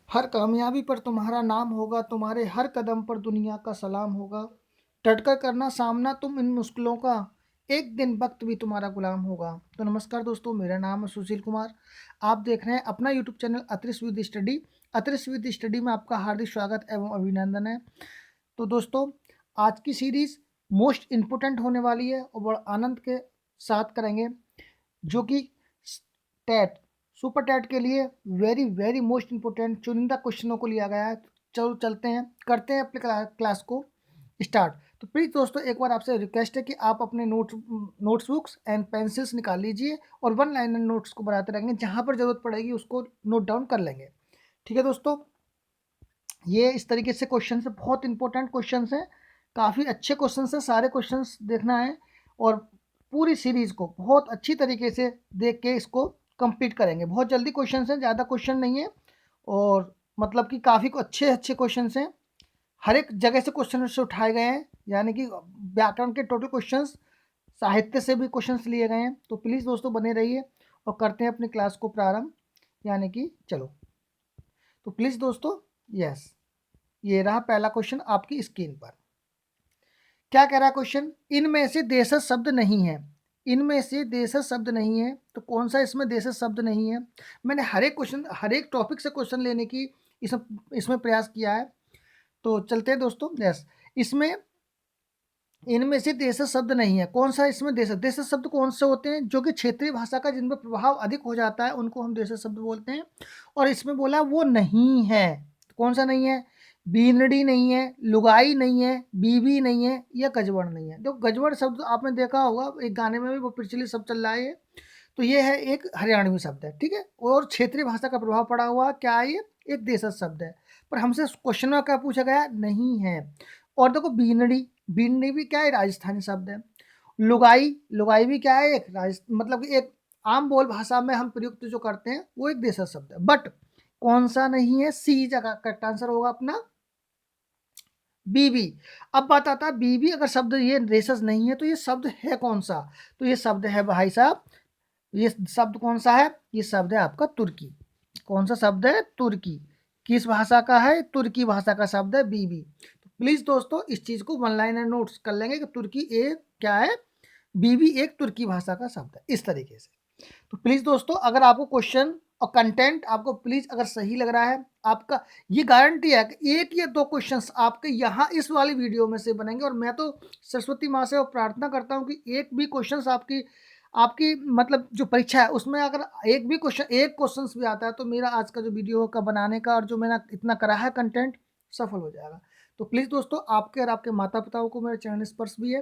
हर कामयाबी पर तुम्हारा नाम होगा, तुम्हारे हर कदम पर दुनिया का सलाम होगा। डटकर करना सामना तुम इन मुश्किलों का, एक दिन वक्त भी तुम्हारा गुलाम होगा। तो नमस्कार दोस्तों, मेरा नाम है सुशील कुमार। आप देख रहे हैं अपना YouTube channel Atriksh with study. Atriksh with study में आपका हार्दिक स्वागत एवं अभिनंदन है। तो दोस्तों, आज की सीरीज मोस्ट इम्पोर्टेंट होने वाली है और बड़ा आनंद के साथ करेंगे, जो कि टैट सुपर टैट के लिए वेरी वेरी मोस्ट इम्पोर्टेंट चुनिंदा क्वेश्चनों को लिया गया है। चलो चलते हैं, करते हैं अपने क्लास को स्टार्ट। तो प्लीज़ दोस्तों, एक बार आपसे रिक्वेस्ट है कि आप अपने नोट्स बुक्स एंड पेंसिल्स निकाल लीजिए और वन लाइनर नोट्स को बनाते रहेंगे। जहाँ पर ज़रूरत पड़ेगी उसको नोट डाउन कर लेंगे। ठीक है दोस्तों, ये इस तरीके से क्वेश्चन है, बहुत इंपॉर्टेंट क्वेश्चन है, काफ़ी अच्छे क्वेश्चन है। सारे क्वेश्चन देखना है और पूरी सीरीज को बहुत अच्छी तरीके से देख के इसको कंप्लीट करेंगे। बहुत जल्दी क्वेश्चन हैं, ज़्यादा क्वेश्चन नहीं है और मतलब कि काफ़ी अच्छे अच्छे क्वेश्चन हैं। हर एक जगह से क्वेश्चन से उठाए गए हैं, यानी कि व्याकरण के टोटल क्वेश्चंस, साहित्य से भी क्वेश्चंस लिए गए हैं। तो प्लीज़ दोस्तों बने रहिए और करते हैं अपनी क्लास को प्रारंभ, यानी कि चलो। तो प्लीज़ दोस्तों, यस, ये रहा पहला क्वेश्चन आपकी स्क्रीन पर। क्या कह रहा है क्वेश्चन? इनमें से देशज शब्द नहीं है। इनमें से देशज शब्द नहीं है, तो कौन सा इसमें देशज शब्द नहीं है? मैंने हर एक क्वेश्चन, हर एक टॉपिक से क्वेश्चन लेने की इसमें प्रयास किया है। तो चलते हैं दोस्तों। यस, इसमें इनमें से देशज शब्द नहीं है। कौन सा इसमें देशज शब्द कौन से होते हैं? जो कि क्षेत्रीय भाषा का जिनमें प्रभाव अधिक हो जाता है, उनको हम देशज शब्द बोलते हैं। और इसमें बोला वो नहीं है। कौन सा नहीं है? बीनडी नहीं है, लुगाई नहीं है, बीबी नहीं है, या गजवड़ नहीं है। जो गजवड़ शब्द आपने देखा होगा, एक गाने में भी वो प्रचलित शब्द चल रहा है। तो ये है एक हरियाणवी शब्द है, ठीक है, और क्षेत्रीय भाषा का प्रभाव पड़ा हुआ क्या है? ये एक देशज शब्द है। पर हमसे क्वेश्चन में क्या पूछा गया? नहीं है। और देखो बीनडी, बीनडी भी क्या है? राजस्थानी शब्द है। लुगाई, लुगाई भी क्या है? एक मतलब एक आम बोल भाषा में हम प्रयुक्त जो करते हैं वो एक देशज शब्द है। बट कौन सा नहीं है? सी जगह करेक्ट आंसर होगा अपना बीबी। अब बात आता है बीबी, अगर शब्द ये देशज नहीं है तो ये शब्द है कौन सा? तो ये शब्द है भाई साहब, ये शब्द कौन सा है? ये शब्द है आपका तुर्की। कौन सा शब्द है? तुर्की। किस भाषा का है? तुर्की भाषा का शब्द है बीबी। तो प्लीज दोस्तों इस चीज को वन लाइनर नोट्स कर लेंगे कि तुर्की एक क्या है, बीबी एक तुर्की भाषा का शब्द है, इस तरीके से। तो प्लीज दोस्तों, अगर आपको क्वेश्चन और कंटेंट आपको प्लीज अगर सही लग रहा है, आपका ये गारंटी है कि एक या दो क्वेश्चंस आपके यहाँ इस वाली वीडियो में से बनेंगे। और मैं तो सरस्वती माँ से प्रार्थना करता हूँ कि एक भी क्वेश्चंस आपकी आपकी मतलब जो परीक्षा है उसमें अगर एक भी क्वेश्चन, एक क्वेश्चंस भी आता है, तो मेरा आज का जो वीडियो का बनाने का और जो मैंने इतना करा है कंटेंट, सफल हो जाएगा। तो प्लीज़ दोस्तों, आपके और आपके माता पिताओं को मेरा चैनल स्पर्श भी है,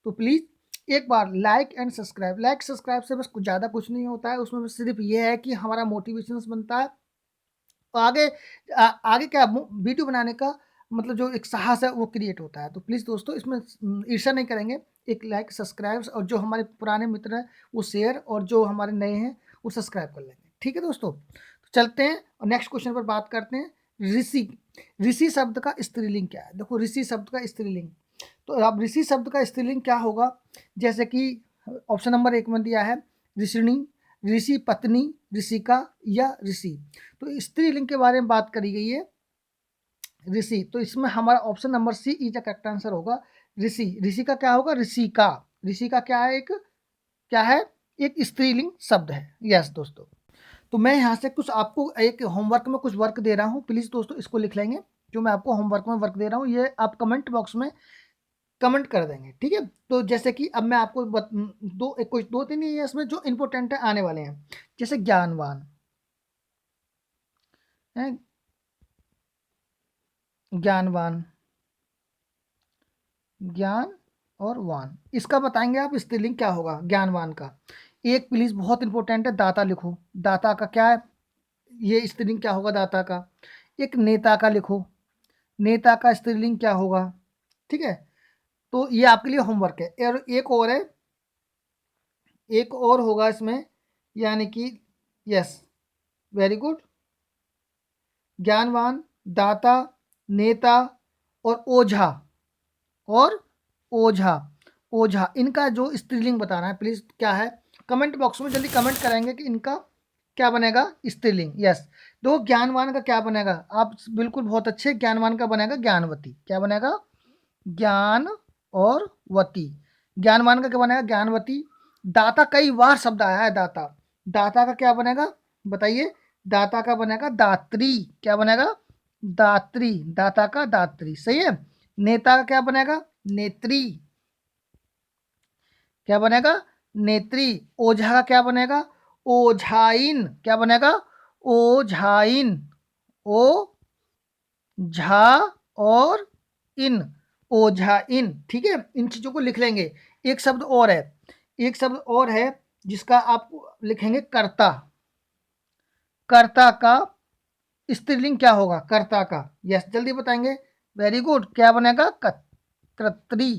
तो प्लीज़ एक बार like and subscribe. Like subscribe से बस कुछ ज़्यादा कुछ नहीं होता है, उसमें सिर्फ ये है कि हमारा मोटिवेशन बनता है। तो आगे क्या वीडियो बनाने का मतलब जो एक साहस है वो क्रिएट होता है। तो प्लीज़ दोस्तों इसमें ईर्ष्या नहीं करेंगे, एक लाइक सब्सक्राइब, और जो हमारे पुराने मित्र हैं वो शेयर, और जो हमारे नए हैं वो सब्सक्राइब कर लेंगे। ठीक है दोस्तों, तो चलते हैं और नेक्स्ट क्वेश्चन पर बात करते हैं। ऋषि, ऋषि शब्द का स्त्रीलिंग क्या है? देखो ऋषि शब्द का स्त्रीलिंग, तो अब ऋषि शब्द का स्त्रीलिंग क्या होगा? जैसे कि ऑप्शन नंबर 1 में दिया है ऋषिणी, ऋषि पत्नी, ऋषिका या ऋषि। तो स्त्रीलिंग के बारे में बात करी गई है ऋषि, तो इसमें हमारा option number C is the correct answer होगा ऋषि। ऋषि का क्या होगा? ऋषिका। ऋषि का क्या है? एक क्या है? एक स्त्रीलिंग शब्द है। यस दोस्तों, तो मैं यहाँ से कुछ आपको एक होमवर्क में कुछ वर्क दे रहा हूँ, प्लीज़ दोस्तों इसको लिख लेंगे। जो मैं आपको होमवर्क में वर्क दे रहा हूँ ये आप कमेंट बॉक्स में कमेंट कर देंगे, ठीक है। तो जैसे कि अब मैं आपको कुछ दो तीन ही है इसमें जो इंपॉर्टेंट है आने वाले हैं, जैसे ज्ञानवान है, ज्ञानवान, ज्ञान और वान, इसका बताएंगे आप स्त्रीलिंग क्या होगा ज्ञानवान का। एक प्लीज बहुत इंपॉर्टेंट है, दाता लिखो। दाता का क्या है? ये स्त्रीलिंग क्या होगा दाता का? एक नेता का लिखो, नेता का स्त्रीलिंग क्या होगा? ठीक है, तो ये आपके लिए होमवर्क है। और एक और है, एक और होगा इसमें, यानी कि यस, वेरी गुड, ज्ञानवान, दाता, नेता और ओझा, और ओझा, ओझा, इनका जो स्त्रीलिंग बताना है प्लीज क्या है, कमेंट बॉक्स में जल्दी कमेंट करेंगे कि इनका क्या बनेगा स्त्रीलिंग। यस, देखो ज्ञानवान का क्या बनेगा, आप बिल्कुल बहुत अच्छे, ज्ञानवान का बनेगा ज्ञानवती। क्या बनेगा, ज्ञान और वती। ज्ञानवान का क्या बनेगा, ज्ञानवती। दाता कई बार शब्द आया है, दाता। दाता का क्या बनेगा बताइए, दाता का बनेगा दात्री। क्या बनेगा, दात्री। दाता का दात्री, सही है। नेता का क्या बनेगा, नेत्री। क्या बनेगा, नेत्री। ओझा का क्या बनेगा, ओझाइन। क्या बनेगा, ओझाइन। ओ झा और इन, ओझाइन। ठीक है, इन चीजों को लिख लेंगे। एक शब्द और है, एक शब्द और है जिसका आप लिखेंगे कर्ता। कर्ता का स्त्रीलिंग क्या होगा, कर्ता का, यस जल्दी बताएंगे। वेरी गुड, क्या बनेगा, कृत्री।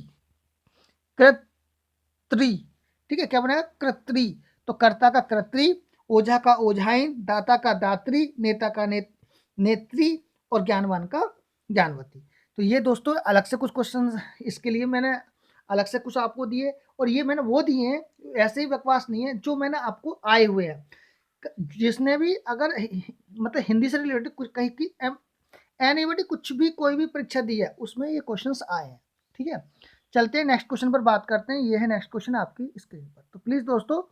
कृत्री, ठीक है, क्या बनेगा, कृत्री। तो कर्ता का कृत्री, ओझा का ओझाइन, दाता का दात्री, नेता का नेत्री, और ज्ञानवान का ज्ञानवती। तो ये दोस्तों अलग से कुछ क्वेश्चन इसके लिए मैंने अलग से कुछ आपको दिए, और ये मैंने वो दिए हैं, ऐसे ही बकवास नहीं है, जो मैंने आपको आए हुए हैं। जिसने भी अगर मतलब हिंदी से रिलेटेड कुछ कहीं की एनीबॉडी कुछ भी कोई भी परीक्षा दी है उसमें ये क्वेश्चंस आए हैं। ठीक है, चलते हैं नेक्स्ट क्वेश्चन पर बात करते हैं। ये है नेक्स्ट क्वेश्चन आपकी स्क्रीन पर, तो प्लीज दोस्तों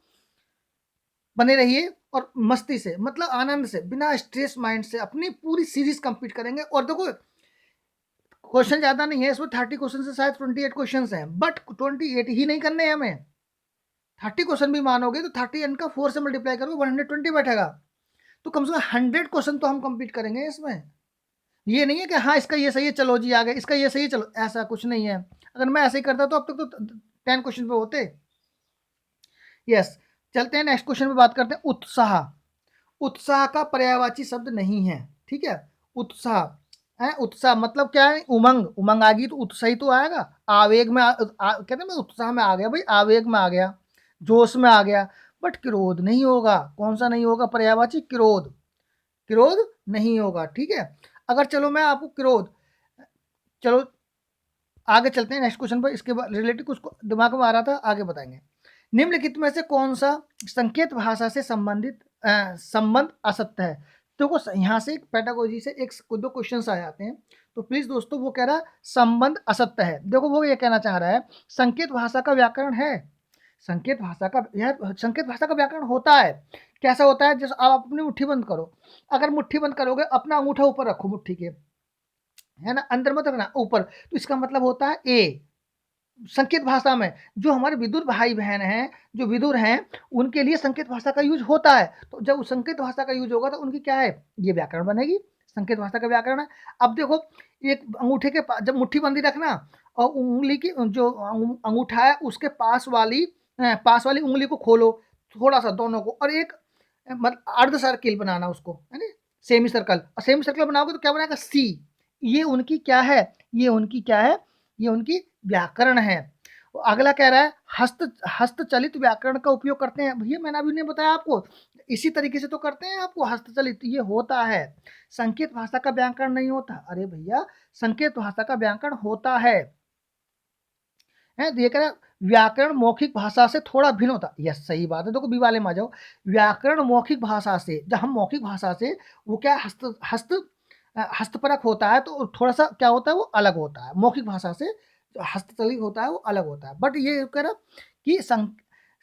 बने रहिए और मस्ती से, मतलब आनंद से, बिना स्ट्रेस माइंड से अपनी पूरी सीरीज कंप्लीट करेंगे। और देखो क्वेश्चन ज्यादा नहीं है इसमें, 30 क्वेश्चन से शायद 28 क्वेश्चन हैं, बट 28 ही नहीं करने हैं हमें। 30 क्वेश्चन भी मानोगे तो 30 n का 4 से मल्टीप्लाई करोगे 120 बैठेगा। तो कम से कम 100 क्वेश्चन तो हम कंप्लीट करेंगे इसमें। ये नहीं है कि हाँ इसका ये सही है चलो जी आ गए, इसका ये सही है चलो, ऐसा कुछ नहीं है। अगर मैं ऐसे ही करता तो अब तक तो 10 क्वेश्चन पे होते। यस, चलते हैं नेक्स्ट क्वेश्चन पे बात करते हैं। उत्साह। उत्साह का पर्यायवाची शब्द नहीं है, ठीक है। उत्साह है, उत्साह मतलब क्या है, उमंग। उमंग आ गई तो उत्साही तो आएगा। आवेग में कहते हैं मैं उत्साह में आ गया भाई, आवेग में आ गया, जोश में आ गया। बट क्रोध नहीं होगा। कौन सा नहीं होगा पर्यायवाची, क्रोध। क्रोध नहीं होगा, ठीक है। अगर चलो मैं आपको क्रोध, चलो आगे चलते हैं नेक्स्ट क्वेश्चन पर, इसके रिलेटेड कुछ दिमाग में आ रहा था, आगे बताएंगे। निम्नलिखित में से कौन सा संकेत भाषा से संबंधित संबंध असत्य है। देखो यहाँ से पेडागोजी से एक दो क्वेश्चन आ जाते हैं, तो प्लीज दोस्तों वो कह रहा है संबंध असत्य है। देखो वो ये कहना चाह रहा है संकेत भाषा का व्याकरण है। संकेत भाषा का, यार संकेत भाषा का व्याकरण होता है। कैसा होता है, जैसे आप अपनी मुट्ठी बंद करो, अगर मुट्ठी बंद करोगे अपना अंगूठा ऊपर रखो मुट्ठी के, है ना, अंदर मत रखना ऊपर, तो इसका मतलब होता है ए। संकेत भाषा में जो हमारे विदुर भाई बहन हैं, जो विदुर हैं, उनके लिए संकेत भाषा का यूज होता है। तो जब संकेत भाषा का यूज होगा तो उनकी क्या है, ये व्याकरण बनेगी, संकेत भाषा का व्याकरण है। अब देखो एक अंगूठे के पास जब मुट्ठी बंदी रखना, और उंगली की जो अंगूठा है उसके पास वाली उंगली को खोलो थोड़ा सा दोनों को, और एक मतलब अर्ध सर्किल बनाना उसको, है ना, सेमी सर्कल। और सेमी सर्कल बनाओगे तो क्या बनाएगा, सी। ये उनकी क्या है, ये उनकी क्या है, ये उनकी व्याकरण है। अगला कह रहा है हस्तचलित व्याकरण का उपयोग करते हैं। भैया मैंने अभी नहीं बताया आपको, इसी तरीके से तो करते हैं आपको, हस्तचलित ये होता है। संकेत भाषा का व्याकरण नहीं होता। अरे भैया संकेत भाषा का व्याकरण होता है। ये कह रहा है व्याकरण मौखिक भाषा से थोड़ा भिन्न होता है। यस सही बात है, देखो बी वाले में आ जाओ। व्याकरण मौखिक भाषा से, जब हम मौखिक भाषा से, वो क्या हस्तपरक होता है, तो थोड़ा सा क्या होता है, वो अलग होता है। मौखिक भाषा से जो हस्तचलित होता है वो अलग होता है। बट ये कह रहा कि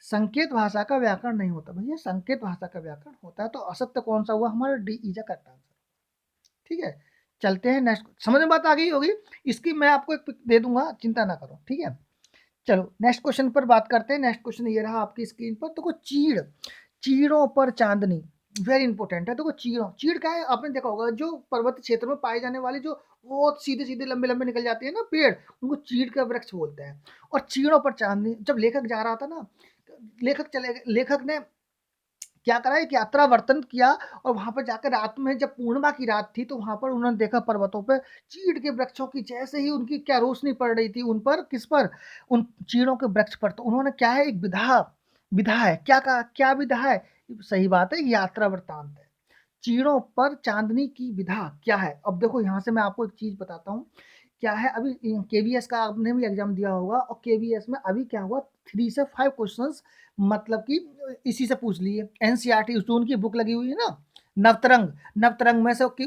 संकेत भाषा का व्याकरण नहीं होता। भैया संकेत भाषा का व्याकरण होता है, तो असत्य कौन सा हुआ, हमारा डी इज करेक्ट आंसर। ठीक है, चलते हैं नेक्स्ट। समझ में बात आ गई होगी, इसकी मैं आपको एक पिक दे दूंगा, चिंता ना करो, ठीक है। चलो नेक्स्ट क्वेश्चन पर बात करते हैं। नेक्स्ट क्वेश्चन ये रहा आपकी स्क्रीन पर। तो चीड़, चीड़ों पर चांदनी, वेरी इंपॉर्टेंट है। तो चीड़ क्या है, आपने देखा होगा जो पर्वत क्षेत्र में पाए जाने वाले जो बहुत सीधे सीधे लंबे लंबे निकल जाते हैं ना पेड़, उनको चीड़ का वृक्ष बोलते हैं। और चीड़ों पर चांदनी, जब लेखक जा रहा था ना, लेखक ने क्या करा, एक यात्रा वर्तन किया, और वहां पर जाकर रात में जब पूर्णिमा की रात थी, तो वहां पर उन्होंने देखा पर्वतों पर चीड़ के वृक्षों की, जैसे ही उनकी क्या रोशनी पड़ रही थी उन पर, किस पर, उन चीड़ों के वृक्ष पर। तो उन्होंने क्या है, एक विधा, विधा है, क्या कहा, क्या विधा है, सही बात है, यात्रा वृत्तांत है। चीड़ों पर चांदनी की विधा क्या है। अब देखो यहाँ से मैं आपको एक चीज बताता हूँ क्या है। अभी केवीएस का आपने भी एग्जाम दिया होगा, और केवीएस में अभी क्या हुआ, 3 से 5 क्वेश्चंस मतलब कि इसी से पूछ लिए। एनसीईआरटी जो उनकी बुक लगी हुई है ना, नवतरंग, नवतरंग में से कि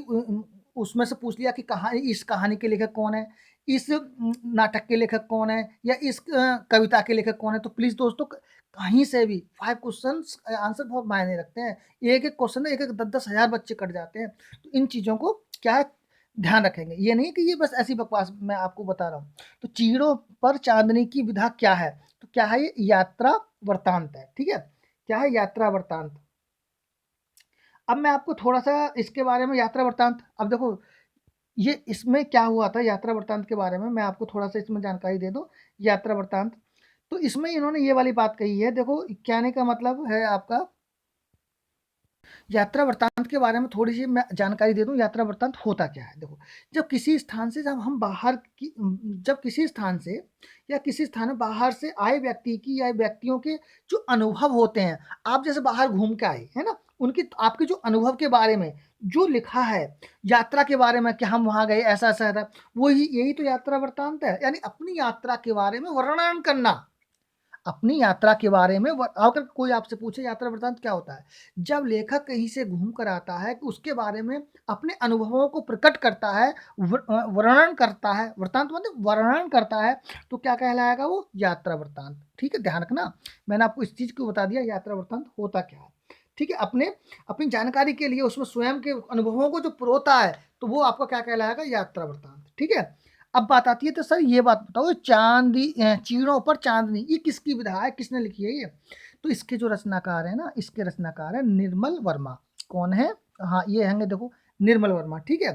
उसमें से पूछ लिया कि कहानी, इस कहानी के लेखक कौन है, इस नाटक के लेखक कौन है, या इस कविता के लेखक कौन है। तो प्लीज़ दोस्तों कहीं से भी 5 क्वेश्चंस आंसर बहुत मायने रखते हैं। एक-एक क्वेश्चन में 1-1 10-10 हज़ार बच्चे कट जाते हैं। तो इन चीज़ों को क्या है ध्यान रखेंगे। ये नहीं कि ये बस ऐसी बकवास मैं आपको बता रहा हूँ। तो चीरों पर चाँदनी की विधा क्या है? तो क्या है ये? यात्रा वृत्तांत है, ठीक है? क्या है? यात्रा वृत्तांत। अब मैं आपको थोड़ा-सा इसके बारे में यात्रा वृत्तांत, अब देखो ये इसमें क्या हुआ था यात्रा वृत्तांत के बारे में मैं आपको थोड़ा-सा इसमें जानकारी दे दूँ, यात्रा वृत्तांत। तो इसमें इन्होंने ये वाली बात कही है, देखो कहने का मतलब है आपका, यात्रा वृत्तांत के बारे में थोड़ी-सी मैं जानकारी दे दूँ, यात्रा वृत्तांत होता क्या है? देखो, जब किसी स्थान से जब हम बाहर की जब किसी स्थान से या किसी स्थान में बाहर से आए व्यक्ति की या व्यक्तियों के जो अनुभव होते हैं, आप जैसे बाहर घूम के आए, है ना? उनकी आपके जो अनुभव के बारे में जो लिखा है, यात्रा के बारे में कि हम वहाँ गए, ऐसा-ऐसा था, वही यही तो यात्रा वृत्तांत है। यानी अपनी यात्रा के बारे में वर्णन करना। अपनी यात्रा के बारे में अगर कोई आपसे पूछे यात्रा वृत्तांत क्या होता है? जब लेखक कहीं से घूम कर आता है कि उसके बारे में अपने अनुभवों को प्रकट करता है, वर्णन करता है, वृत्तांत मतलब वर्णन करता है, तो क्या कहलाएगा वो? यात्रा वृत्तांत। ठीक है, ध्यान रखना। मैंने आपको इस चीज़ को बता दिया यात्रा वृत्तांत होता क्या है। ठीक है, अपनी जानकारी के लिए उसमें स्वयं के अनुभवों को जो परोता है, तो वो आपका क्या कहलाएगा? यात्रा वृत्तांत। ठीक है? अब बात आती है, तो सर ये बात बताओ, चीड़ों पर चांदनी ये किसकी विधा है, किसने लिखी है ये? तो इसके जो रचनाकार है ना, इसके रचनाकार है निर्मल वर्मा। कौन है? हाँ, ये हैंगे देखो, निर्मल वर्मा। ठीक है,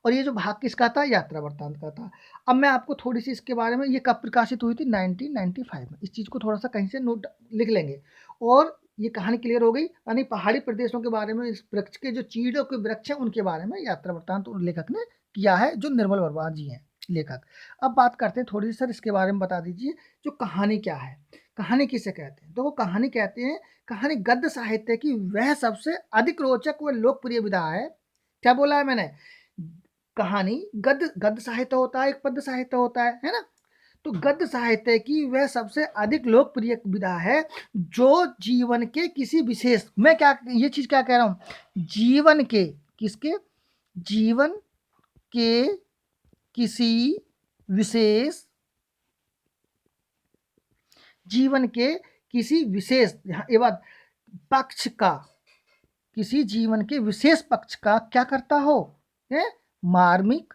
और ये जो भाग किसका था? यात्रा वृत्तांत का था। अब मैं आपको थोड़ी सी इसके बारे में, ये कब प्रकाशित हुई थी? 1995 में। इस चीज़ को थोड़ा सा कहीं से नोट लिख लेंगे, और ये कहानी क्लियर हो गई। यानी पहाड़ी प्रदेशों के बारे में, इस वृक्ष के जो चीड़ों के वृक्ष हैं उनके बारे में यात्रा वृत्तांत लेखक ने किया है, जो निर्मल वर्मा जी हैं लेखक। अब बात करते हैं थोड़ी सी, सर इसके बारे में बता दीजिए, जो कहानी क्या है? कहानी किसे कहते हैं? तो वो कहानी कहते हैं, कहानी गद्य साहित्य की वह सबसे अधिक रोचक व लोकप्रिय विधा है। क्या बोला है मैंने? कहानी गद्य गद्य साहित्य होता है, एक पद्य साहित्य होता है ना? तो गद्य साहित्य की वह सबसे अधिक लोकप्रिय विधा है, जो जीवन के किसी विशेष, मैं क्या ये चीज क्या कह रहा हूं, जीवन के, किसके? जीवन के किसी विशेष, जीवन के किसी विशेष, ये बात, पक्ष का, किसी जीवन के विशेष पक्ष का क्या करता हो? है मार्मिक,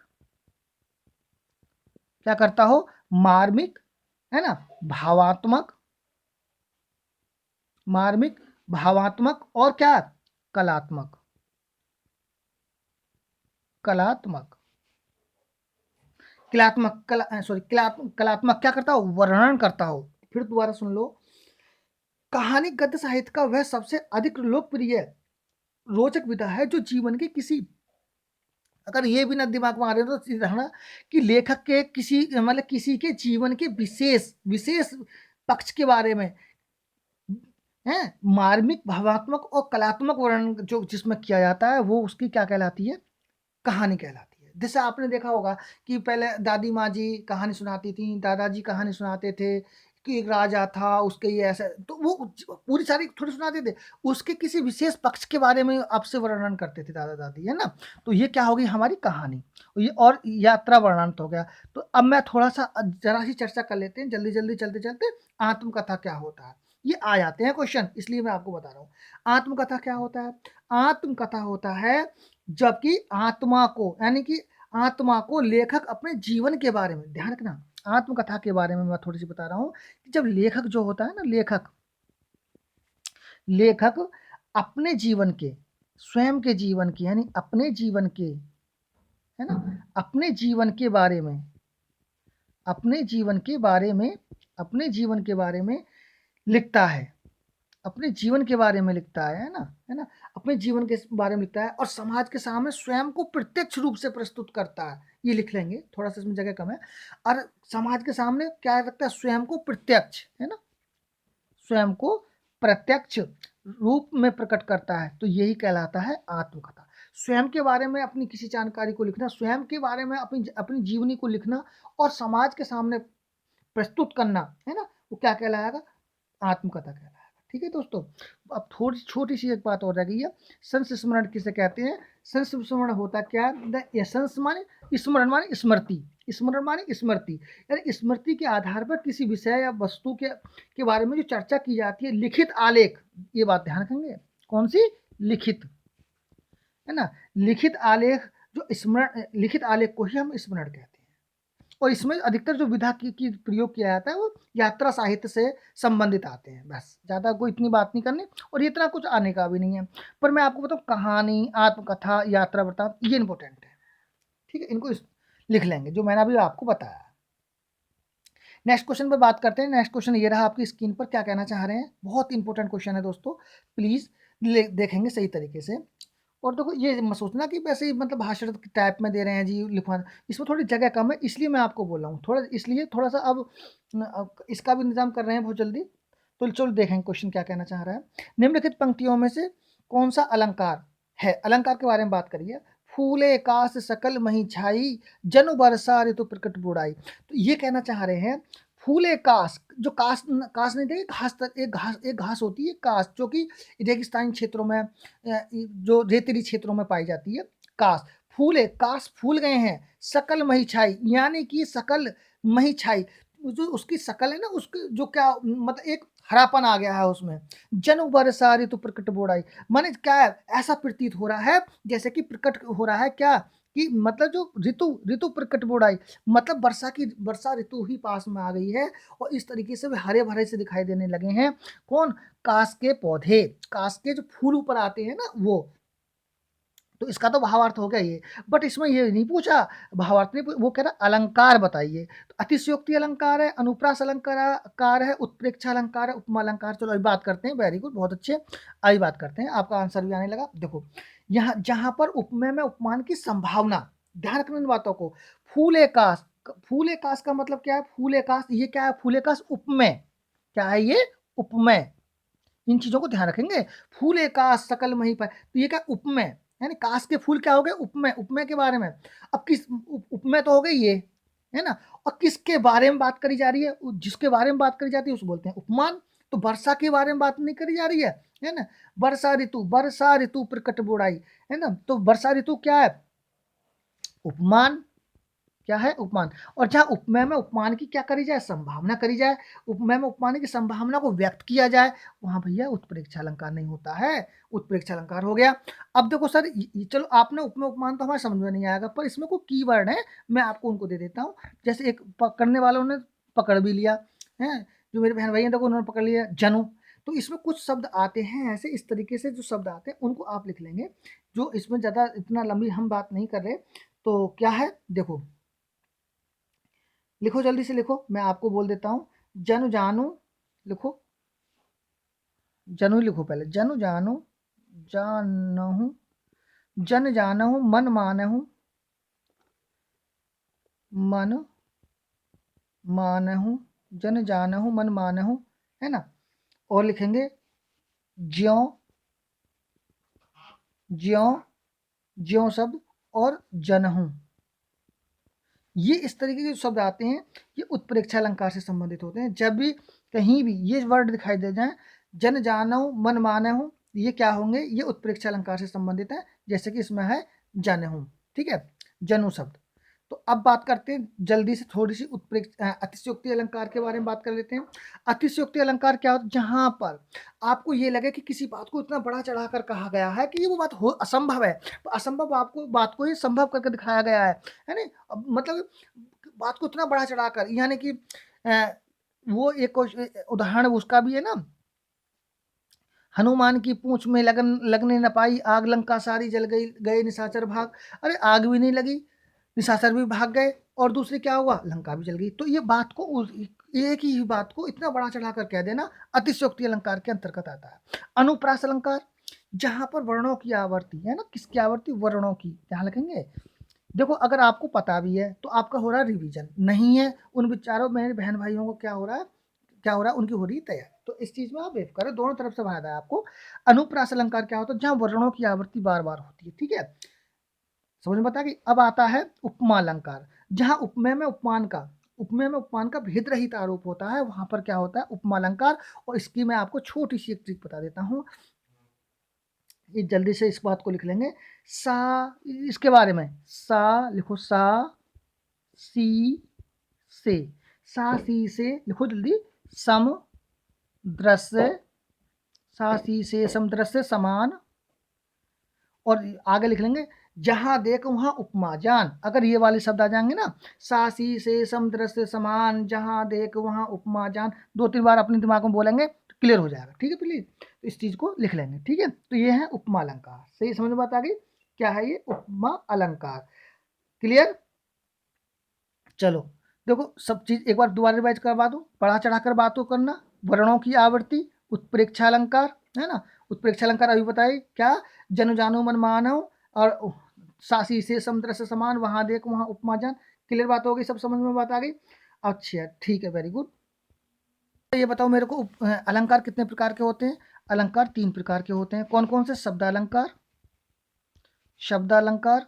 क्या करता हो? मार्मिक, है ना? भावात्मक, मार्मिक, भावात्मक, और क्या? कलात्मक, कलात्मक, कलात्मक, कलात्मक क्या करता हो? वर्णन करता हो। फिर दोबारा सुन लो, कहानी गद्य साहित्य का वह सबसे अधिक लोकप्रिय रोचक विधा है, जो जीवन के किसी, अगर ये भी ना दिमाग में आ रहे हो तो रहना कि लेखक के किसी, मतलब किसी के जीवन के विशेष विशेष पक्ष के बारे में है, मार्मिक, भावात्मक और कलात्मक वर्णन जो जिसमें किया जाता है, वो उसकी क्या कहलाती है? कहानी कहलाती है। जैसे आपने देखा होगा कि पहले दादी माँ जी कहानी सुनाती थी, दादाजी कहानी सुनाते थे कि एक राजा था, उसके ये ऐसा, तो वो पूरी सारी थोड़ी सुनाते थे, उसके किसी विशेष पक्ष के बारे में आपसे वर्णन करते थे दादा दादी, है ना? तो ये क्या होगी? हमारी कहानी। ये और यात्रा वर्णन तो हो गया। तो अब मैं थोड़ा सा जरा सी चर्चा कर लेते हैं, जल्दी जल्दी चलते चलते। आत्मकथा क्या होता है? ये आ जाते हैं क्वेश्चन, इसलिए मैं आपको बता रहा हूँ। आत्मकथा क्या होता है? आत्मकथा होता है जबकि आत्मा को, यानी कि आत्मा को लेखक अपने जीवन के बारे में, ध्यान रखना, आत्मकथा के बारे में मैं थोड़ी सी बता रहा हूँ कि जब लेखक जो होता है ना, लेखक लेखक अपने जीवन के, स्वयं के जीवन के, यानी अपने जीवन के, है ना, अपने जीवन के बारे में, अपने जीवन के बारे में, अपने जीवन के बारे में लिखता है, अपने जीवन के बारे में लिखता है ना, है ना? अपने जीवन के बारे में लिखता है और समाज के सामने स्वयं को प्रत्यक्ष रूप से प्रस्तुत करता है। ये लिख लेंगे, थोड़ा सा इसमें जगह कम है। और समाज के सामने क्या रखता है? स्वयं को प्रत्यक्ष, है ना, स्वयं को प्रत्यक्ष रूप में प्रकट करता है, तो यही कहलाता है आत्मकथा। स्वयं के बारे में अपनी किसी जानकारी को लिखना, स्वयं के बारे में अपनी अपनी जीवनी को लिखना और समाज के सामने प्रस्तुत करना, है ना, वो क्या कहलाएगा? आत्मकथा कहलाएगा। ठीक है दोस्तों। अब थोड़ी छोटी सी एक बात और रह गई है, संस्मरण किसे कहते हैं? संस्मरण होता क्या है? द एसेंस माने स्मरण माने स्मृति, स्मरण माने स्मृति, यानी स्मृति के आधार पर किसी विषय या वस्तु के बारे में जो चर्चा की जाती है, लिखित आलेख, ये बात ध्यान रखेंगे, कौन सी? लिखित, है ना, लिखित आलेख, जो स्मरण, लिखित आलेख को ही हम स्मरण कहते हैं। और इसमें अधिकतर जो विधा की प्रयोग किया जाता है वो यात्रा साहित्य से संबंधित आते हैं, बस ज़्यादा कोई इतनी बात नहीं करनी, और इतना कुछ आने का भी नहीं है। पर मैं आपको बताऊँ, कहानी, आत्मकथा, यात्रा वृत्तांत, ये इंपॉर्टेंट है, ठीक है, इनको लिख लेंगे जो मैंने अभी आपको बताया। नेक्स्ट क्वेश्चन पर बात करते हैं। नेक्स्ट क्वेश्चन ये रहा आपकी स्क्रीन पर, क्या कहना चाह रहे हैं, बहुत इंपॉर्टेंट क्वेश्चन है दोस्तों, प्लीज़ देखेंगे सही तरीके से। और देखो, ये मत सोचना कि वैसे ही मतलब भाषण टाइप में दे रहे हैं जी लिखवा, इसमें थोड़ी जगह कम है, इसलिए मैं आपको बोल रहा हूँ थोड़ा, इसलिए थोड़ा सा अब इसका भी इंतजाम कर रहे हैं बहुत जल्दी। तो चलो देखेंगे क्वेश्चन क्या कहना चाह रहा है। निम्नलिखित पंक्तियों में से कौन सा अलंकार है? अलंकार के बारे में बात करिए। फूले काश सकल मही छाई, जनु बरसा ऋतु प्रकट बुढ़ाई। तो ये कहना चाह रहे हैं, फूले काश, जो काश, काश नहीं देखिए, घास, एक घास होती है काश, जो कि रेगिस्तानी क्षेत्रों में, जो रेतीली क्षेत्रों में पाई जाती है, काश। फूले काश फूल गए हैं, सकल मही छाई, यानी कि सकल मही छाई, जो उसकी शकल है ना, उसकी जो क्या मतलब एक हरापन आ गया है उसमें। जन बरसा ऋतु प्रकट बोड़ाई, माने क्या है, ऐसा प्रतीत हो रहा है जैसे कि प्रकट हो रहा है क्या, कि मतलब जो ऋतु ऋतु प्रकट बोड़ाई, मतलब वर्षा ऋतु ही पास में आ गई है, और इस तरीके से वे हरे भरे से दिखाई देने लगे हैं। कौन? काश के पौधे, काश के जो फूल ऊपर आते हैं ना वो। तो इसका तो भावार्थ हो गया ये, बट इसमें ये नहीं पूछा, भावार्थ नहीं, वो कह रहा अलंकार बताइए। तो अतिशयोक्ति अलंकार है, अनुप्रास अलंकार है, उत्प्रेक्षा अलंकार है, उपमा अलंकार। चलो अभी बात करते हैं, वेरी गुड, बहुत अच्छे। अभी बात करते हैं, आपका आंसर भी आने लगा। देखो, यहाँ जहां पर उपमेय में उपमान की संभावना, ध्यान रखना इन बातों को। फूले काश, फूले काश का मतलब क्या है? फूले काश, ये क्या है? फूले काश उपमेय, क्या है ये? उपमेय। इन चीजों को ध्यान रखेंगे। फूले काश सकल मही पर, तो ये क्या? उपमेय, यानी काश के फूल क्या हो गए? उपमेय, उपमेय के बारे में। अब किस उपमेय तो हो गई ये, है ना, और किसके बारे में बात करी जा रही है? जिसके बारे में बात करी जाती है उसको बोलते हैं उपमान। तो वर्षा के बारे में बात नहीं करी जा रही है ना। वर्षा ऋतु प्रकट बुढ़ाई, है ना, तो वर्षा ऋतु क्या है? उपमान, क्या है? उपमान। और जहाँ उपमेय में उपमान की क्या करी जाए? संभावना करी जाए, उपमेय में उपमान की संभावना को व्यक्त किया जाए, वहां भैया उत्प्रेक्षा अलंकार नहीं होता है, उत्प्रेक्षा अलंकार हो गया। अब देखो सर, चलो आपने उपमेय उपमान तो हमारे समझ में नहीं आएगा, पर इसमें कोई कीवर्ड है, मैं आपको उनको दे देता हूँ। जैसे एक पकड़ने वालों ने पकड़ भी लिया है, जो मेरे बहन भाई हैं देखो उन्होंने पकड़ लिया जनु। तो इसमें कुछ शब्द आते हैं ऐसे, इस तरीके से जो शब्द आते हैं उनको आप लिख लेंगे, जो इसमें ज़्यादा इतना लंबी हम बात नहीं कर रहे। तो क्या है, देखो लिखो, जल्दी से लिखो, मैं आपको बोल देता हूँ। जनु जानू, लिखो, जनु लिखो पहले, जनु जानू, जानहूँ, जन जानहूँ, मन मानहूँ, मन मानहूँ, जन जानहूँ, मन मानहूँ, है ना। और लिखेंगे ज्यों, ज्यों, ज्यों शब्द, और जनहूँ। ये इस तरीके के शब्द आते हैं, ये उत्प्रेक्षा अलंकार से संबंधित होते हैं। जब भी कहीं भी ये वर्ड दिखाई दे जाए, जन जानहु, मन मानहु, ये क्या होंगे? ये उत्प्रेक्षा अलंकार से संबंधित है, जैसे कि इसमें है जनहु, ठीक है, जनु शब्द। तो अब बात करते हैं जल्दी से, थोड़ी सी अतिशयोक्ति अलंकार के बारे में बात कर लेते हैं। अतिशयोक्ति अलंकार क्या होता है? जहां पर आपको ये लगे कि किसी बात को इतना बड़ा चढ़ाकर कहा गया है कि ये वो बात हो असंभव है, तो असंभव आपको बात को ही संभव करके दिखाया गया है ना। मतलब बात को इतना बड़ा चढ़ाकर, यानी कि वो एक उदाहरण उसका भी है ना, हनुमान की पूंछ में लगन लगने न पाई आग, लंका सारी जल गई, गए निशाचर भाग। अरे आग भी नहीं लगी, निशाचर भी भाग गए, और दूसरी क्या हुआ? लंका भी जल गई। तो ये बात को, एक ही बात को इतना बड़ा चढ़ाकर कह देना अतिशयोक्ति अलंकार के अंतर्गत आता है। अनुप्रास अलंकार, जहां पर वर्णों की आवर्ती है ना, किसकी आवर्ती? वर्णों की, ध्यान रखेंगे। देखो अगर आपको पता भी है तो आपका हो रहा है रिवीजन, नहीं है उन बेचारों मेरे बहन भाइयों को क्या हो रहा है, क्या हो रहा है, उनकी हो रही है तैयारी। तो इस चीज में आप वेट करें, दोनों तरफ से फायदा है आपको। अनुप्रास अलंकार क्या होता है? जहां वर्णों की आवृत्ति बार बार होती है, ठीक है, समझ में बता कि। अब आता है उपमा अलंकार, जहां उपमेय में उपमान का, उपमेय में उपमान का भेद रहित आरोप होता है, वहां पर क्या होता है उपमा अलंकार। और इसकी मैं आपको छोटी सी एक ट्रिक बता देता हूँ, ये जल्दी से इस बात को लिख लेंगे। सा, इसके बारे में सा लिखो, सा सी से, सा सी से लिखो जल्दी, सम दृश्य, सा सी से सम दृश्य समान, और आगे लिख लेंगे जहां देख वहां उपमा जान। अगर ये वाले शब्द आ जाएंगे ना, सासी से समुद्र से समान, जहां देख वहां उपमा जान, 2-3 बार अपने दिमाग में बोलेंगे तो क्लियर हो जाएगा। ठीक है प्लीज, तो इस चीज को लिख लेंगे। ठीक है, तो ये है उपमा अलंकार। सही समझ में बात आ गई, क्या है ये उपमा अलंकार। क्लियर, चलो देखो सब चीज एक बार दोबारा रिवाइज करवा दो, बढ़ा चढ़ाकर बातों करना, वर्णों की आवृत्ति, उत्प्रेक्षा अलंकार, है ना। उत्प्रेक्षा अलंकार अभी बताइए क्या, जनु जानो मन मानव, और सासी से समुद्र से समान, वहां देख वहां उपमा जान। क्लियर बात हो गई, सब समझ में बात आ गई। अच्छा ठीक है, वेरी गुड। तो ये बताओ मेरे को अलंकार कितने प्रकार के होते हैं। अलंकार 3 प्रकार के होते हैं। कौन कौन से, शब्द अलंकार, शब्द अलंकार,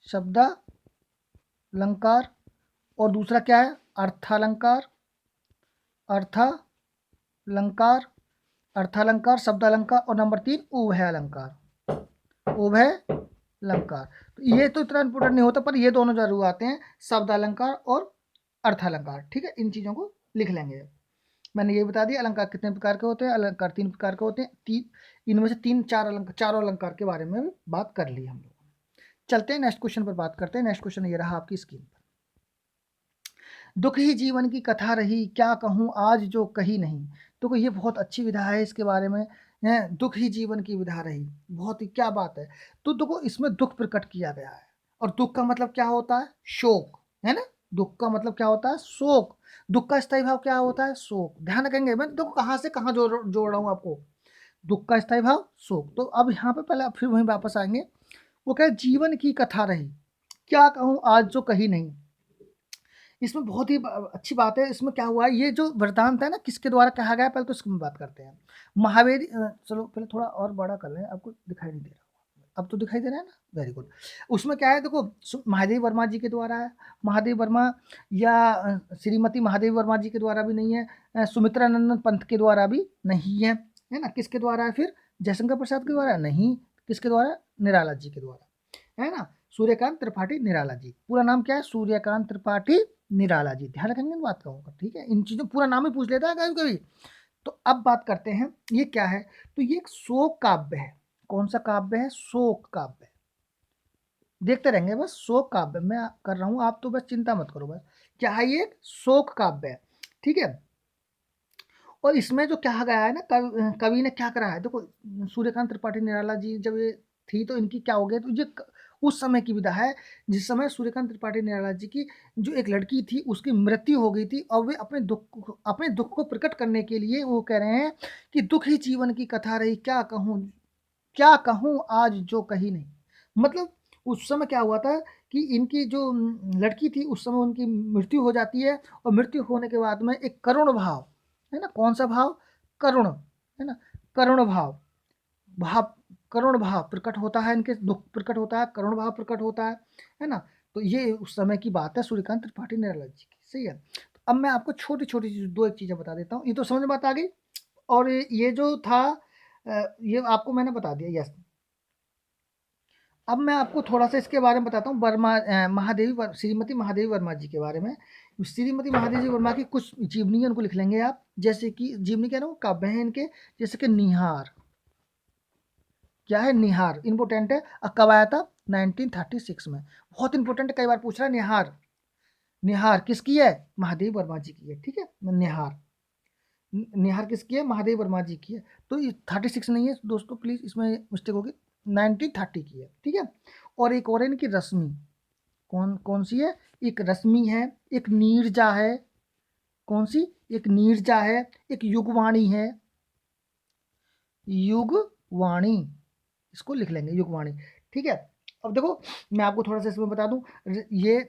शब्द अलंकार, और दूसरा क्या है अर्थालंकार, अर्थालंकार, अर्थालंकार, शब्द अलंकार, और नंबर 3 उभय अलंकार, उभय अलंकार। तो ये तो इतना इंपोर्टेंट नहीं होता, पर ये दोनों जरूर आते हैं, शब्द अलंकार और अर्थालंकार। ठीक है, इन चीजों को लिख लेंगे। मैंने ये बता दिया अलंकार कितने प्रकार के होते हैं, अलंकार 3 प्रकार के होते हैं। इनमें से 3-4 अलंकार, चारों अलंकार के बारे में बात कर ली हम लोग। चलते हैं नेक्स्ट क्वेश्चन पर बात करते हैं। नेक्स्ट क्वेश्चन ये रहा आपकी स्क्रीन पर, दुख ही जीवन की कथा रही, क्या कहूँ आज जो कही नहीं। तो ये बहुत अच्छी विधा है, इसके बारे में है, दुख ही जीवन की विधा रही, बहुत ही क्या बात है। तो देखो इसमें दुख प्रकट किया गया है, और दुख का मतलब क्या होता है, शोक, है ना। दुख का मतलब क्या होता है, शोक। दुख का स्थायी भाव क्या होता है, शोक। ध्यान रखेंगे, मैं देखो कहाँ से कहाँ जोड़ रहा हूँ आपको। दुख का स्थायी भाव शोक। तो अब यहाँ पे पहले फिर वहीं वापस आएंगे। वो कहे जीवन की कथा रही, क्या कहूँ आज जो कही नहीं। इसमें बहुत ही अच्छी बात है। इसमें क्या हुआ है, ये जो वृतांत है ना किसके द्वारा कहा गया है, पहले तो इसकी बात करते हैं। महावीर, चलो पहले थोड़ा और बड़ा कर लें, आपको दिखाई नहीं दे रहा, अब तो दिखाई दे रहा है ना, वेरी गुड। उसमें क्या है देखो, महादेव वर्मा जी के द्वारा है। महादेव वर्मा या श्रीमती महादेव वर्मा जी के द्वारा भी नहीं है, सुमित्रानंदन पंत के द्वारा भी नहीं है ना। किसके द्वारा है फिर, जयशंकर प्रसाद के द्वारा नहीं, किसके द्वारा, निराला जी के द्वारा, है ना। सूर्यकांत त्रिपाठी निराला जी, पूरा नाम क्या है, सूर्यकांत त्रिपाठी निराला जी। ध्यान रखेंगे इन बात का होगा, ठीक है। इन चीजों पूरा नाम ही पूछ लेता है कभी कभी। तो अब बात करते हैं ये क्या है। तो ये एक शोक काव्य है। कौन सा काव्य है, शोक काव्य। देखते रहेंगे बस, शोक काव्य मैं कर रहा हूं, आप तो बस चिंता मत करो। बस क्या है, ये शोक काव्य है, ठीक है। और इसमें जो कहा गया है ना, कवि ने क्या करा है देखो, सूर्यकांत त्रिपाठी निराला जी जब ये थी तो इनकी क्या हो गया, तो ये उस समय की विधा है जिस समय सूर्यकांत त्रिपाठी निराला जी की जो एक लड़की थी उसकी मृत्यु हो गई थी, और वे अपने दुख को प्रकट करने के लिए वो कह रहे हैं कि दुख ही जीवन की कथा रही, क्या कहूँ आज जो कही नहीं। मतलब उस समय क्या हुआ था कि इनकी जो लड़की थी उस समय उनकी मृत्यु हो जाती है, और मृत्यु होने के बाद में एक करुण भाव, है ना, कौन सा भाव, करुण, है ना, करुण भाव, भाव, करुण भाव प्रकट होता है, इनके दुख प्रकट होता है, करुण भाव प्रकट होता है ना। तो ये उस समय की बात है सूर्यकांत त्रिपाठी निराला जी की, सही है। तो अब मैं आपको छोटी छोटी दो एक चीजें बता देता हूँ, ये तो समझ में बात आ गई। और ये जो था ये आपको मैंने बता दिया, यस। अब मैं आपको थोड़ा सा इसके बारे में बताता हूँ, श्रीमती महादेवी वर्मा जी के बारे में। श्रीमती महादेवी वर्मा की कुछ जीवनी उनको लिख लेंगे आप, जैसे कि जीवनी कह रहा हूँ, काव्य है इनके, जैसे कि निहार, क्या है, निहार इंपोर्टेंट है। और कब आया था, 1936 में, बहुत इंपोर्टेंट है, कई बार पूछ रहा है। निहार, निहार किसकी है, महादेवी वर्मा जी की है, ठीक है। निहार, निहार किसकी है, महादेवी वर्मा जी की है। तो ये 36 नहीं है दोस्तों, प्लीज इसमें मिस्टेक होगी, 1930 की है, ठीक है। और एक और है इनकी रश्मि, कौन कौन सी है, एक रश्मि है, एक नीरजा है, कौन सी, एक नीरजा है, एक युगवाणी है, युगवाणी, इसको लिख लेंगे युगवाणी, ठीक है। अब देखो मैं आपको थोड़ा सा इसमें बता दूं, ये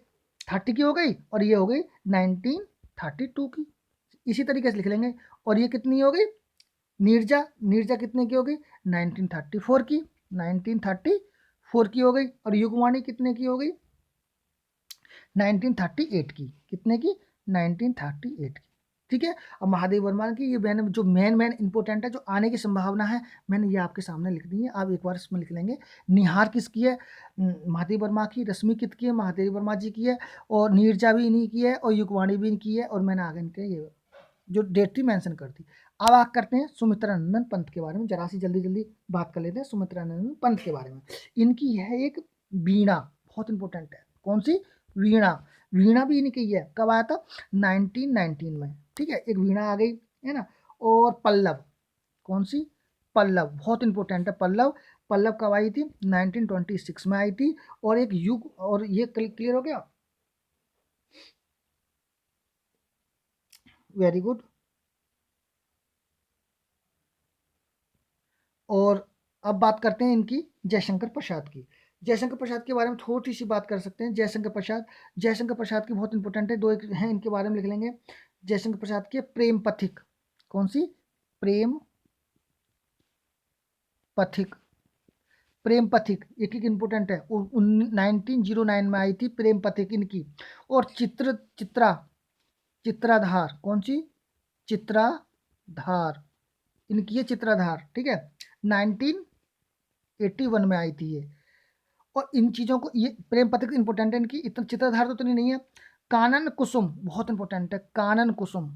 30 की हो गई और ये हो गई 1932 की, इसी तरीके से लिख लेंगे। और ये कितनी हो गई, नीरजा, नीरजा कितने की हो गई? 1934 की, 1934 की हो गई। और युगवाणी कितने की हो गई? 1938 की। कितने की? 1938 की। ठीक है। अब महादेव वर्मा की ये मैंने जो मेन इंपॉर्टेंट है, जो आने की संभावना है, मैंने ये आपके सामने लिख दी है, आप एक बार इसमें लिख लेंगे। निहार किसकी है? महादेव वर्मा की। रश्मि किसकी है? महादेव वर्मा जी की है। और नीरजा भी इन्हीं की है, और युगवाणी भी इनकी है। और मैंने आगे इनके ये जो डेट थी मेंशन कर दी। अब आग करते हैं सुमित्रा नंदन पंत के बारे में, जरा सी जल्दी जल्दी बात कर लेते हैं सुमित्रा नंदन पंत के बारे में। इनकी है एक वीणा, बहुत इंपॉर्टेंट है। कौन सी? वीणा। वीणा भी इनकी है। कब आया था? 1919 में। ठीक है, एक वीणा आ गई है ना। और पल्लव, कौन सी? पल्लव, बहुत इंपॉर्टेंट है पल्लव। पल्लव कब आई थी? 1926 में आई थी। और एक युग, और ये क्लियर हो गया? Very good. और अब बात करते हैं इनकी जयशंकर प्रसाद की। जयशंकर प्रसाद के बारे में थोड़ी सी बात कर सकते हैं। जयशंकर प्रसाद, जयशंकर प्रसाद की बहुत इंपॉर्टेंट है, दो एक हैं इनके बारे में लिख लेंगे। जयशंकर प्रसाद के प्रेम पथिक, कौन सी? प्रेम पथिक। प्रेम पथिक एक एक इंपॉर्टेंट है। 1909 में आई थी प्रेम पथिक इनकी। और चित्रा, चित्राधार, कौन सी? चित्राधार, इनकी है चित्राधार। ठीक है, 1981 में आई थी ये। और इन चीज़ों को, ये प्रेम पथिक इंपॉर्टेंट है इनकी, इतना चित्रधार तो इतनी नहीं है। कानन कुसुम बहुत इंपॉर्टेंट है। कानन कुसुम,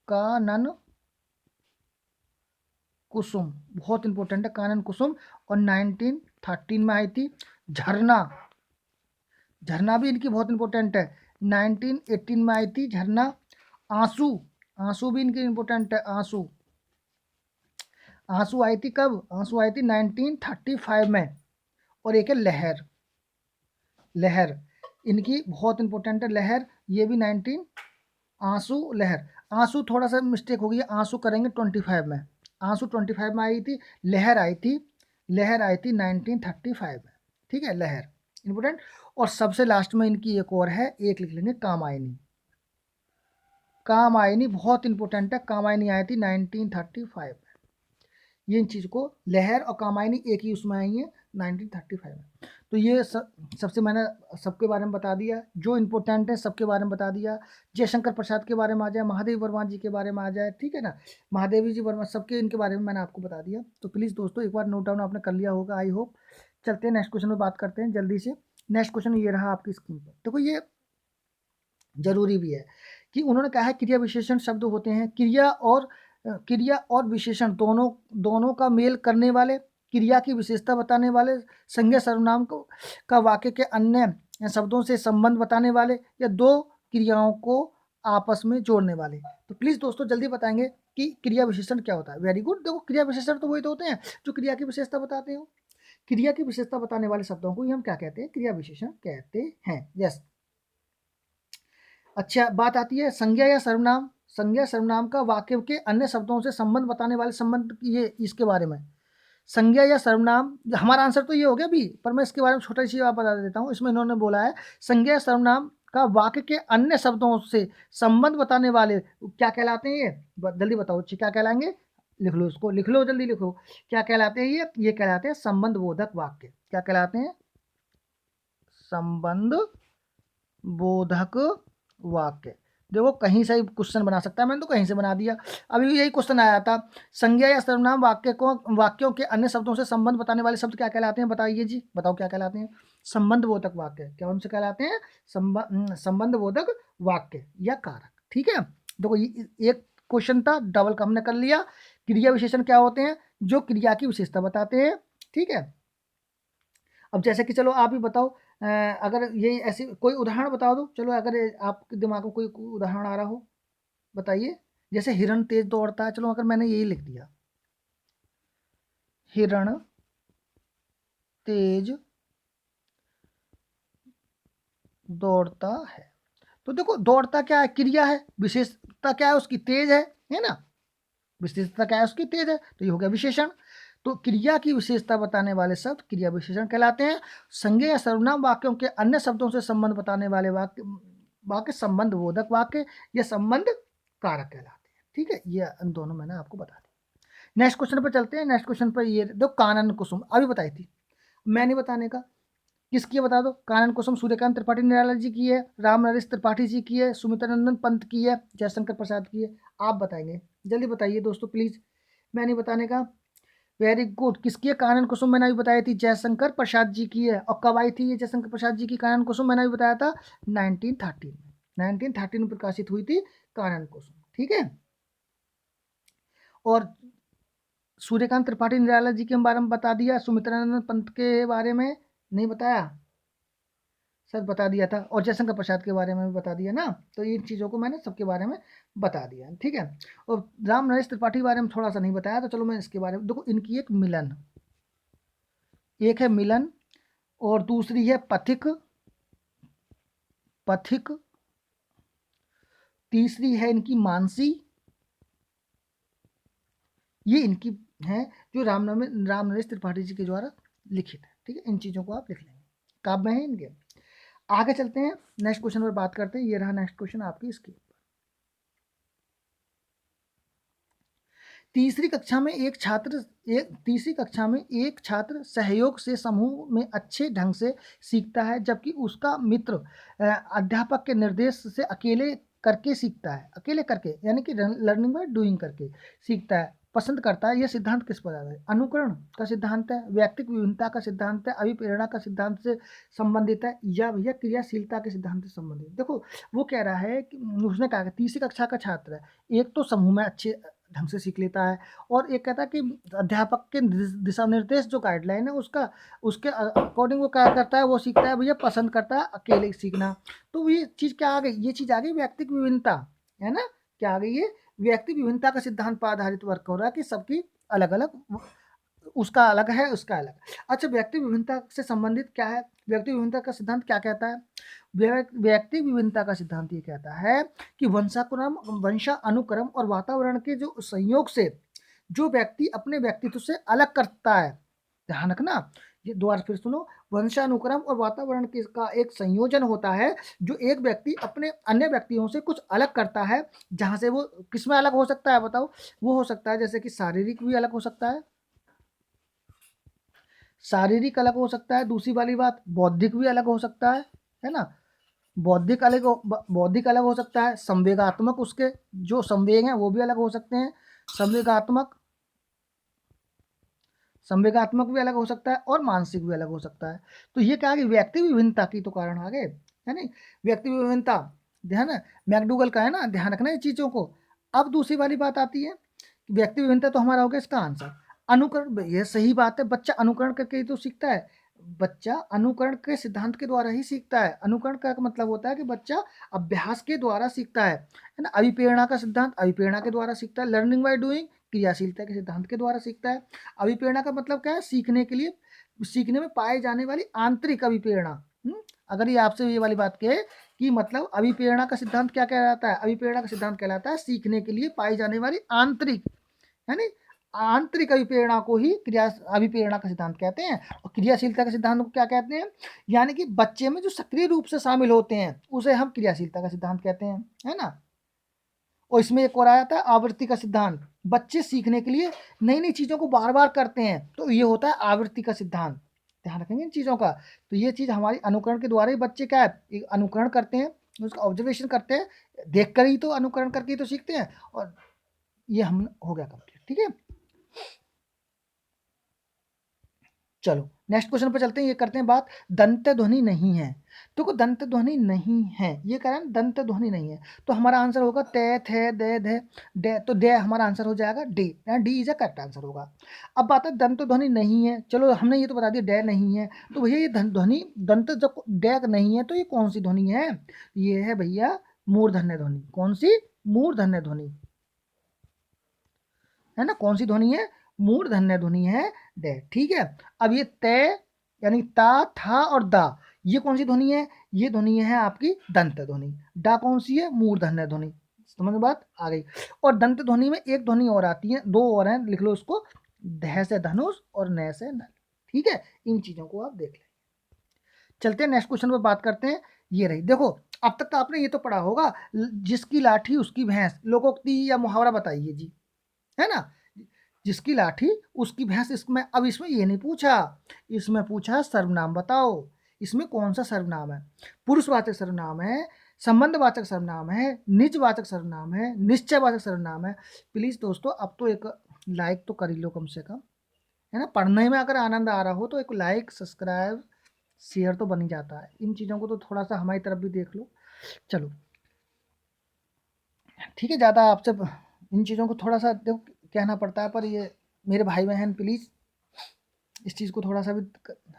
कानन कुसुम बहुत इंपॉर्टेंट है। कानन कुसुम। और 1913 में आई थी। झरना, झरना भी इनकी बहुत इंपॉर्टेंट है। 1918 में आई थी झरना। आंसू, आंसू भी इनकी इंपॉर्टेंट है। आंसू, आंसू आई थी कब? आंसू आई थी 1935 में। और एक है लहर, लहर इनकी बहुत इंपॉर्टेंट है। लहर, ये भी 19, आंसू, लहर। आंसू थोड़ा सा मिस्टेक हो गई है, आंसू करेंगे 25 में। आंसू 25 में आई थी। लहर आई थी, लहर आई थी 1935 में। ठीक है, लहर इंपॉर्टेंट। और सबसे लास्ट में इनकी एक और है, एक लिख लेंगे, कामायनी। कामायनी बहुत इंपॉर्टेंट है। कामायनी आई थी 1935 में। ये इन चीज़ को, लहर और कामायनी एक ही उसमें आई है 1935 में। तो ये सबसे मैंने सबके बारे में बता दिया, जो इम्पोर्टेंट है सबके बारे में बता दिया। जयशंकर प्रसाद के बारे में आ जाए, महादेव वर्मा जी के बारे में आ जाए, ठीक है ना, महादेवी जी वर्मा, सबके इनके बारे में मैंने आपको बता दिया। तो प्लीज़ दोस्तों एक बार नोट डाउन आपने कर लिया होगा, आई होप। चलते हैं नेक्स्ट क्वेश्चन में, बात करते हैं जल्दी से। नेक्स्ट क्वेश्चन ये रहा आपकी स्क्रीन पर। देखो ये जरूरी भी है कि उन्होंने कहा है क्रिया विशेषण शब्द होते हैं क्रिया और विशेषण दोनों दोनों का मेल करने वाले, क्रिया की विशेषता बताने वाले, संज्ञा सर्वनाम को का वाक्य के अन्य शब्दों से संबंध बताने वाले, या दो क्रियाओं को आपस में जोड़ने वाले। तो प्लीज़ दोस्तों जल्दी बताएंगे कि क्रिया विशेषण क्या होता है। Very good. देखो क्रिया विशेषण तो वही तो होते हैं जो क्रिया की विशेषता बताते हो। क्रिया की विशेषता बताने वाले शब्दों को ही हम क्या कहते हैं? क्रिया विशेषण कहते हैं। यस। अच्छा, बात आती है संज्ञा या सर्वनाम। संज्ञा सर्वनाम का वाक्य के अन्य शब्दों से संबंध बताने वाले संबंध, ये इसके बारे में। संज्ञा या सर्वनाम, हमारा आंसर तो ये हो गया भी, पर मैं इसके बारे में छोटा सी बात बता देता हूँ। इसमें इन्होंने बोला है संज्ञा या सर्वनाम का वाक्य के अन्य शब्दों से संबंध बताने वाले क्या कहलाते हैं? ये जल्दी बताओ, क्या कहलाएंगे? लिख लो इसको, लिख लो, जल्दी लिखो। क्या कहलाते हैं ये कहलाते हैं संबंध बोधक वाक्य। क्या कहलाते हैं? संबंध बोधक वाक्य। देखो कहीं से ही क्वेश्चन बना सकता है, मैंने तो कहीं से बना दिया। अभी यही क्वेश्चन आया था, संज्ञा या सर्वनाम वाक्यों के अन्य शब्दों से संबंध बताने वाले शब्द क्या कहलाते हैं? बताइए जी, बताओ क्या कहलाते हैं? संबंध बोधक वाक्य। क्या उनसे कहलाते हैं? संबंध बोधक वाक्य या कारक। ठीक है, देखो एक क्वेश्चन था, डबल का हमने कर लिया। क्रिया विशेषण क्या होते हैं? जो क्रिया की विशेषता बताते हैं। ठीक है, अब जैसे कि चलो आप ही बताओ, अगर ये ऐसे कोई उदाहरण बता दो, चलो अगर आपके दिमाग में कोई उदाहरण आ रहा हो बताइए। जैसे हिरण तेज दौड़ता है, चलो अगर मैंने यही लिख दिया, हिरण तेज दौड़ता है, तो देखो दौड़ता क्या है? क्रिया है। विशेषता क्या है उसकी? तेज है ना। विशेषता क्या है उसकी? तेज है, तो ये हो गया विशेषण। तो क्रिया की विशेषता बताने वाले शब्द क्रिया विशेषण कहलाते हैं। संज्ञा या सर्वनाम वाक्यों के अन्य शब्दों से संबंध बताने वाले वाक्य वाक्य संबंध बोधक वाक्य या संबंध कारक कहलाते हैं। ठीक है, ये इन दोनों मैंने आपको बता दिया। नेक्स्ट क्वेश्चन पर चलते हैं। नेक्स्ट क्वेश्चन पर ये देखो, कानन कुसुम अभी बताई थी, मैं नहीं बताने का। किसकी बता दो? कानन कुसुम सूर्यकांत त्रिपाठी निराला जी की है, राम नरेश त्रिपाठी जी की है, सुमित्रानंदन पंत की है, जयशंकर प्रसाद की है। आप बताएंगे, जल्दी बताइए दोस्तों प्लीज, मैं नहीं बताने का। Very good. किसकी है कानन कुसुम? मैंने अभी बताई थी, जयशंकर प्रसाद जी की है। और कब आई थी ये जयशंकर प्रसाद जी की कानन कुसुम? मैंने अभी बताया था 1913 में, 1913 में प्रकाशित हुई थी कानन कुसुम। ठीक है। और सूर्यकांत त्रिपाठी निराला जी के बारे में बता दिया, सुमित्रानंद पंत के बारे में नहीं बताया, सर बता दिया था, और जयशंकर प्रसाद के बारे में भी बता दिया ना। तो इन चीज़ों को मैंने सबके बारे में बता दिया, ठीक है। और राम नरेश त्रिपाठी के बारे में थोड़ा सा नहीं बताया, तो चलो मैं इसके बारे में, देखो इनकी एक मिलन, एक है मिलन, और दूसरी है पथिक, पथिक, तीसरी है इनकी मानसी। ये इनकी है जो राम नरेश त्रिपाठी जी के द्वारा लिखित है, ठीक है। इन चीज़ों को आप लिख लेंगे, काव्य है इनके। आगे चलते हैं, नेक्स्ट क्वेश्चन पर बात करते हैं। ये रहा नेक्स्ट क्वेश्चन आपकी इसकी। तीसरी कक्षा में एक छात्र सहयोग से समूह में अच्छे ढंग से सीखता है, जबकि उसका मित्र अध्यापक के निर्देश से अकेले करके सीखता है, अकेले करके यानी कि लर्निंग बाय डूइंग करके सीखता है, पसंद करता है। यह सिद्धांत किस पर आधारित है? अनुकरण का सिद्धांत है, व्यक्तिक विभिन्नता का सिद्धांत है, अभिप्रेरणा का सिद्धांत से संबंधित है, या भैया क्रियाशीलता के सिद्धांत से संबंधित। देखो वो कह रहा है कि उसने कहा कि तीसरी कक्षा का छात्र है, एक तो समूह में अच्छे ढंग से सीख लेता है, और एक कहता है कि अध्यापक के दिशा निर्देश जो गाइडलाइन है उसका, उसके अकॉर्डिंग वो क्या करता है, वो सीखता है भैया, पसंद करता है अकेले सीखना। तो ये चीज़ क्या आ गई? ये चीज़ आ गई व्यक्तिक विभिन्नता, है ना। क्या आ गई? ये व्यक्ति विभिन्नता का सिद्धांत पर आधारित वर्क हो रहा है कि सबकी अलग अलग, उसका अलग है, उसका अलग। अच्छा, व्यक्ति विभिन्नता से संबंधित क्या है? व्यक्ति विभिन्नता का सिद्धांत क्या कहता है? व्यक्ति विभिन्नता का सिद्धांत ये कहता है कि वंशानुक्रम और वातावरण के जो संयोग से जो व्यक्ति अपने व्यक्तित्व से अलग करता है, ध्यान रखना, ये दोबारा फिर सुनो, वंशानुक्रम और वातावरण के का एक संयोजन होता है, जो एक व्यक्ति अपने अन्य व्यक्तियों से कुछ अलग करता है। जहाँ से वो किसमें अलग हो सकता है बताओ? वो हो सकता है जैसे कि शारीरिक भी अलग हो सकता है, शारीरिक अलग हो सकता है। दूसरी वाली बात, बौद्धिक भी अलग हो सकता है ना। बौद्धिक अलग हो सकता है। संवेगात्मक, उसके जो संवेग हैं वो भी अलग हो सकते हैं। संवेगात्मक संवेगात्मक भी अलग हो सकता है, और मानसिक भी अलग हो सकता है। तो ये क्या है कि व्यक्ति विभिन्नता की तो कारण आ गए, है नहीं। व्यक्ति विभिन्नता, ध्यान है, मैकडूगल का है ना, ध्यान रखना ये चीज़ों को। अब दूसरी वाली बात आती है, व्यक्ति विभिन्नता तो हमारा हो गया इसका आंसर। अनुकरण, ये सही बात है, बच्चा अनुकरण करके ही तो सीखता है। बच्चा अनुकरण के सिद्धांत के द्वारा ही सीखता है। अनुकरण का मतलब होता है कि बच्चा अभ्यास के द्वारा सीखता है ना। अभिप्रेरणा का सिद्धांत, अभिप्रेरणा के द्वारा सीखता है। लर्निंग बाय डूइंग, क्रियाशीलता के सिद्धांत के द्वारा सीखता है। अभिप्रेरणा का मतलब क्या है? सीखने के लिए, सीखने में पाए जाने वाली आंतरिक अभिप्रेरणा। अगर ये आपसे ये वाली बात कहे कि मतलब अभिप्रेरणा का सिद्धांत क्या कहलाता है? अभिप्रेरणा का सिद्धांत कहलाता है सीखने के लिए पाई जाने वाली आंतरिक, है नहीं, आंतरिक अभिप्रेरणा को ही क्रिया अभिप्रेरणा का सिद्धांत कहते हैं। और क्रियाशीलता के सिद्धांत को क्या कहते हैं? यानी कि बच्चे में जो सक्रिय रूप से शामिल होते हैं उसे हम क्रियाशीलता का सिद्धांत कहते हैं, है ना। और इसमें एक और आया था आवृत्ति का सिद्धांत, बच्चे सीखने के लिए नई नई चीज़ों को बार बार करते हैं, तो ये होता है आवृत्ति का सिद्धांत। ध्यान रखेंगे इन चीज़ों का। तो ये चीज़ हमारी अनुकरण के द्वारा ही बच्चे क्या है, एक अनुकरण करते हैं, उसका ऑब्जर्वेशन करते हैं, देख कर ही तो, अनुकरण करके ही तो सीखते हैं। और ये हम हो गया कंप्लीट, ठीक है। चलो नेक्स्ट क्वेश्चन पर चलते हैं। ये करते हैं बात, दंत ध्वनि नहीं है। देखो दंत ध्वनि नहीं है, ये कह रहे हैं दंत ध्वनि नहीं है, तो हमारा आंसर होगा ते थे दे धे डे, तो डे हमारा आंसर हो जाएगा D, D is a correct answer होगा। अब बात है दंत ध्वनि नहीं है, चलो हमने ये तो बता दिया डे नहीं है, तो भैया ये ध्वनि दंत जब डे नहीं है तो ये कौन सी ध्वनि है? ये है भैया मूर्धन्य ध्वनि। कौन सी? मूर्धन्य ध्वनि, है ना। कौन सी ध्वनि है? मूर्धन्य ध्वनि है डे, ठीक है। अब ये तय यानी ता था और दा, ये कौन सी ध्वनि है? ये ध्वनि है आपकी दंत ध्वनि। डा कौन सी है? मूर्धन्य ध्वनि। समझ में बात आ गई। और दंत ध्वनि में एक ध्वनि और आती है, दो और हैं, लिख लो उसको, ध से धनुष और न से नल, ठीक है। इन चीजों को आप देख लें। चलते हैं नेक्स्ट क्वेश्चन पर बात करते हैं। ये रही, देखो अब तक तो आपने ये तो पढ़ा होगा, जिसकी लाठी उसकी भैंस, लोकोक्ति या मुहावरा बताइए जी, है ना। जिसकी लाठी उसकी भैंस। इसमें अब इसमें ये नहीं पूछा, इसमें पूछा सर्वनाम बताओ, इसमें कौन सा सर्वनाम है? पुरुषवाचक सर्वनाम है, संबंधवाचक सर्वनाम है, निजवाचक सर्वनाम है, निश्चयवाचक सर्वनाम है। प्लीज दोस्तों अब तो एक लाइक तो कर ही लो कम से कम, है ना। पढ़ने में अगर आनंद आ रहा हो तो एक लाइक सब्सक्राइब शेयर तो बन ही जाता है। इन चीज़ों को तो थोड़ा सा हमारी तरफ भी देख लो। चलो ठीक है, ज़्यादा आपसे इन चीज़ों को थोड़ा सा देखो कहना पड़ता है, पर ये मेरे भाई बहन प्लीज़ इस चीज़ को थोड़ा सा भी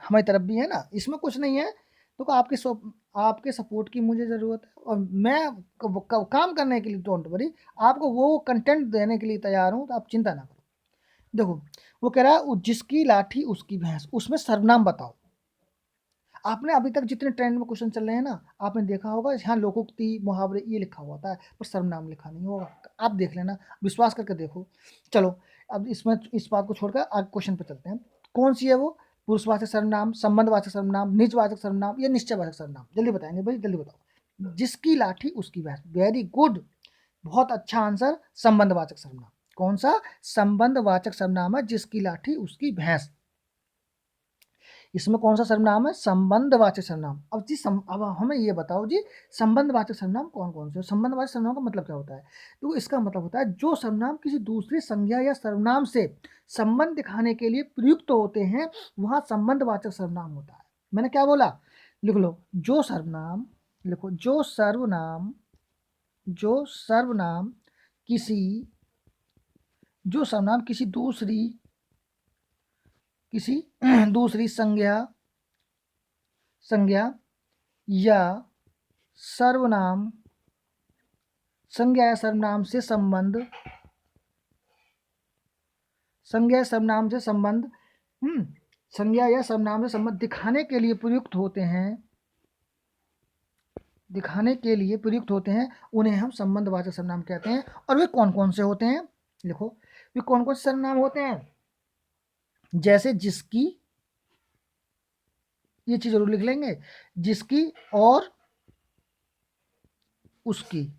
हमारी तरफ भी, है ना। इसमें कुछ नहीं है, तो आपके सपोर्ट की मुझे ज़रूरत है, और मैं काम करने के लिए डोंट वरी, आपको वो कंटेंट देने के लिए तैयार हूँ, तो आप चिंता ना करो। देखो वो कह रहा है जिसकी लाठी उसकी भैंस, उसमें सर्वनाम बताओ। आपने अभी तक जितने ट्रेंड में क्वेश्चन चल रहे हैं ना, आपने देखा होगा यहाँ लोकोक्ति मुहावरे ये लिखा हुआ होता है, पर सर्वनाम लिखा नहीं होगा। आप देख लेना, विश्वास करके देखो। चलो अब इसमें इस बात को छोड़कर आगे क्वेश्चन पे चलते हैं। कौन सी है वो? पुरुषवाचक सर्वनाम, संबंधवाचक सर्वनाम, निजवाचक सर्वनाम या निश्चयवाचक सर्वनाम? जल्दी बताएंगे भाई, जल्दी बताओ। जिसकी लाठी उसकी भैंस, वेरी गुड, बहुत अच्छा आंसर। संबंधवाचक सर्वनाम, कौन सा? संबंधवाचक सर्वनाम है जिसकी लाठी उसकी भैंस। इसमें कौन सा सर्वनाम है? संबंधवाचक सर्वनाम। अब जी अब हमें ये बताओ जी, संबंधवाचक सर्वनाम कौन कौन से? संबंधवाचक सर्वनाम का मतलब क्या होता है? तो इसका मतलब होता है जो सर्वनाम किसी दूसरी संज्ञा या सर्वनाम से संबंध दिखाने के लिए प्रयुक्त होते हैं, वहां संबंधवाचक सर्वनाम होता है। मैंने क्या बोला? लिख लो, जो सर्वनाम, लिखो जो सर्वनाम किसी जो सर्वनाम किसी दूसरी संज्ञा या सर्वनाम संज्ञा या सर्वनाम से संबंध संज्ञा या सर्वनाम से संबंध संज्ञा या सर्वनाम से संबंध दिखाने के लिए प्रयुक्त होते हैं, उन्हें हम संबंधवाचक सर्वनाम कहते हैं। और वे कौन कौन से होते हैं? लिखो, वे कौन कौन से सर्वनाम होते हैं? जैसे जिसकी, ये चीज जरूर लिख लेंगे, जिसकी और उसकी,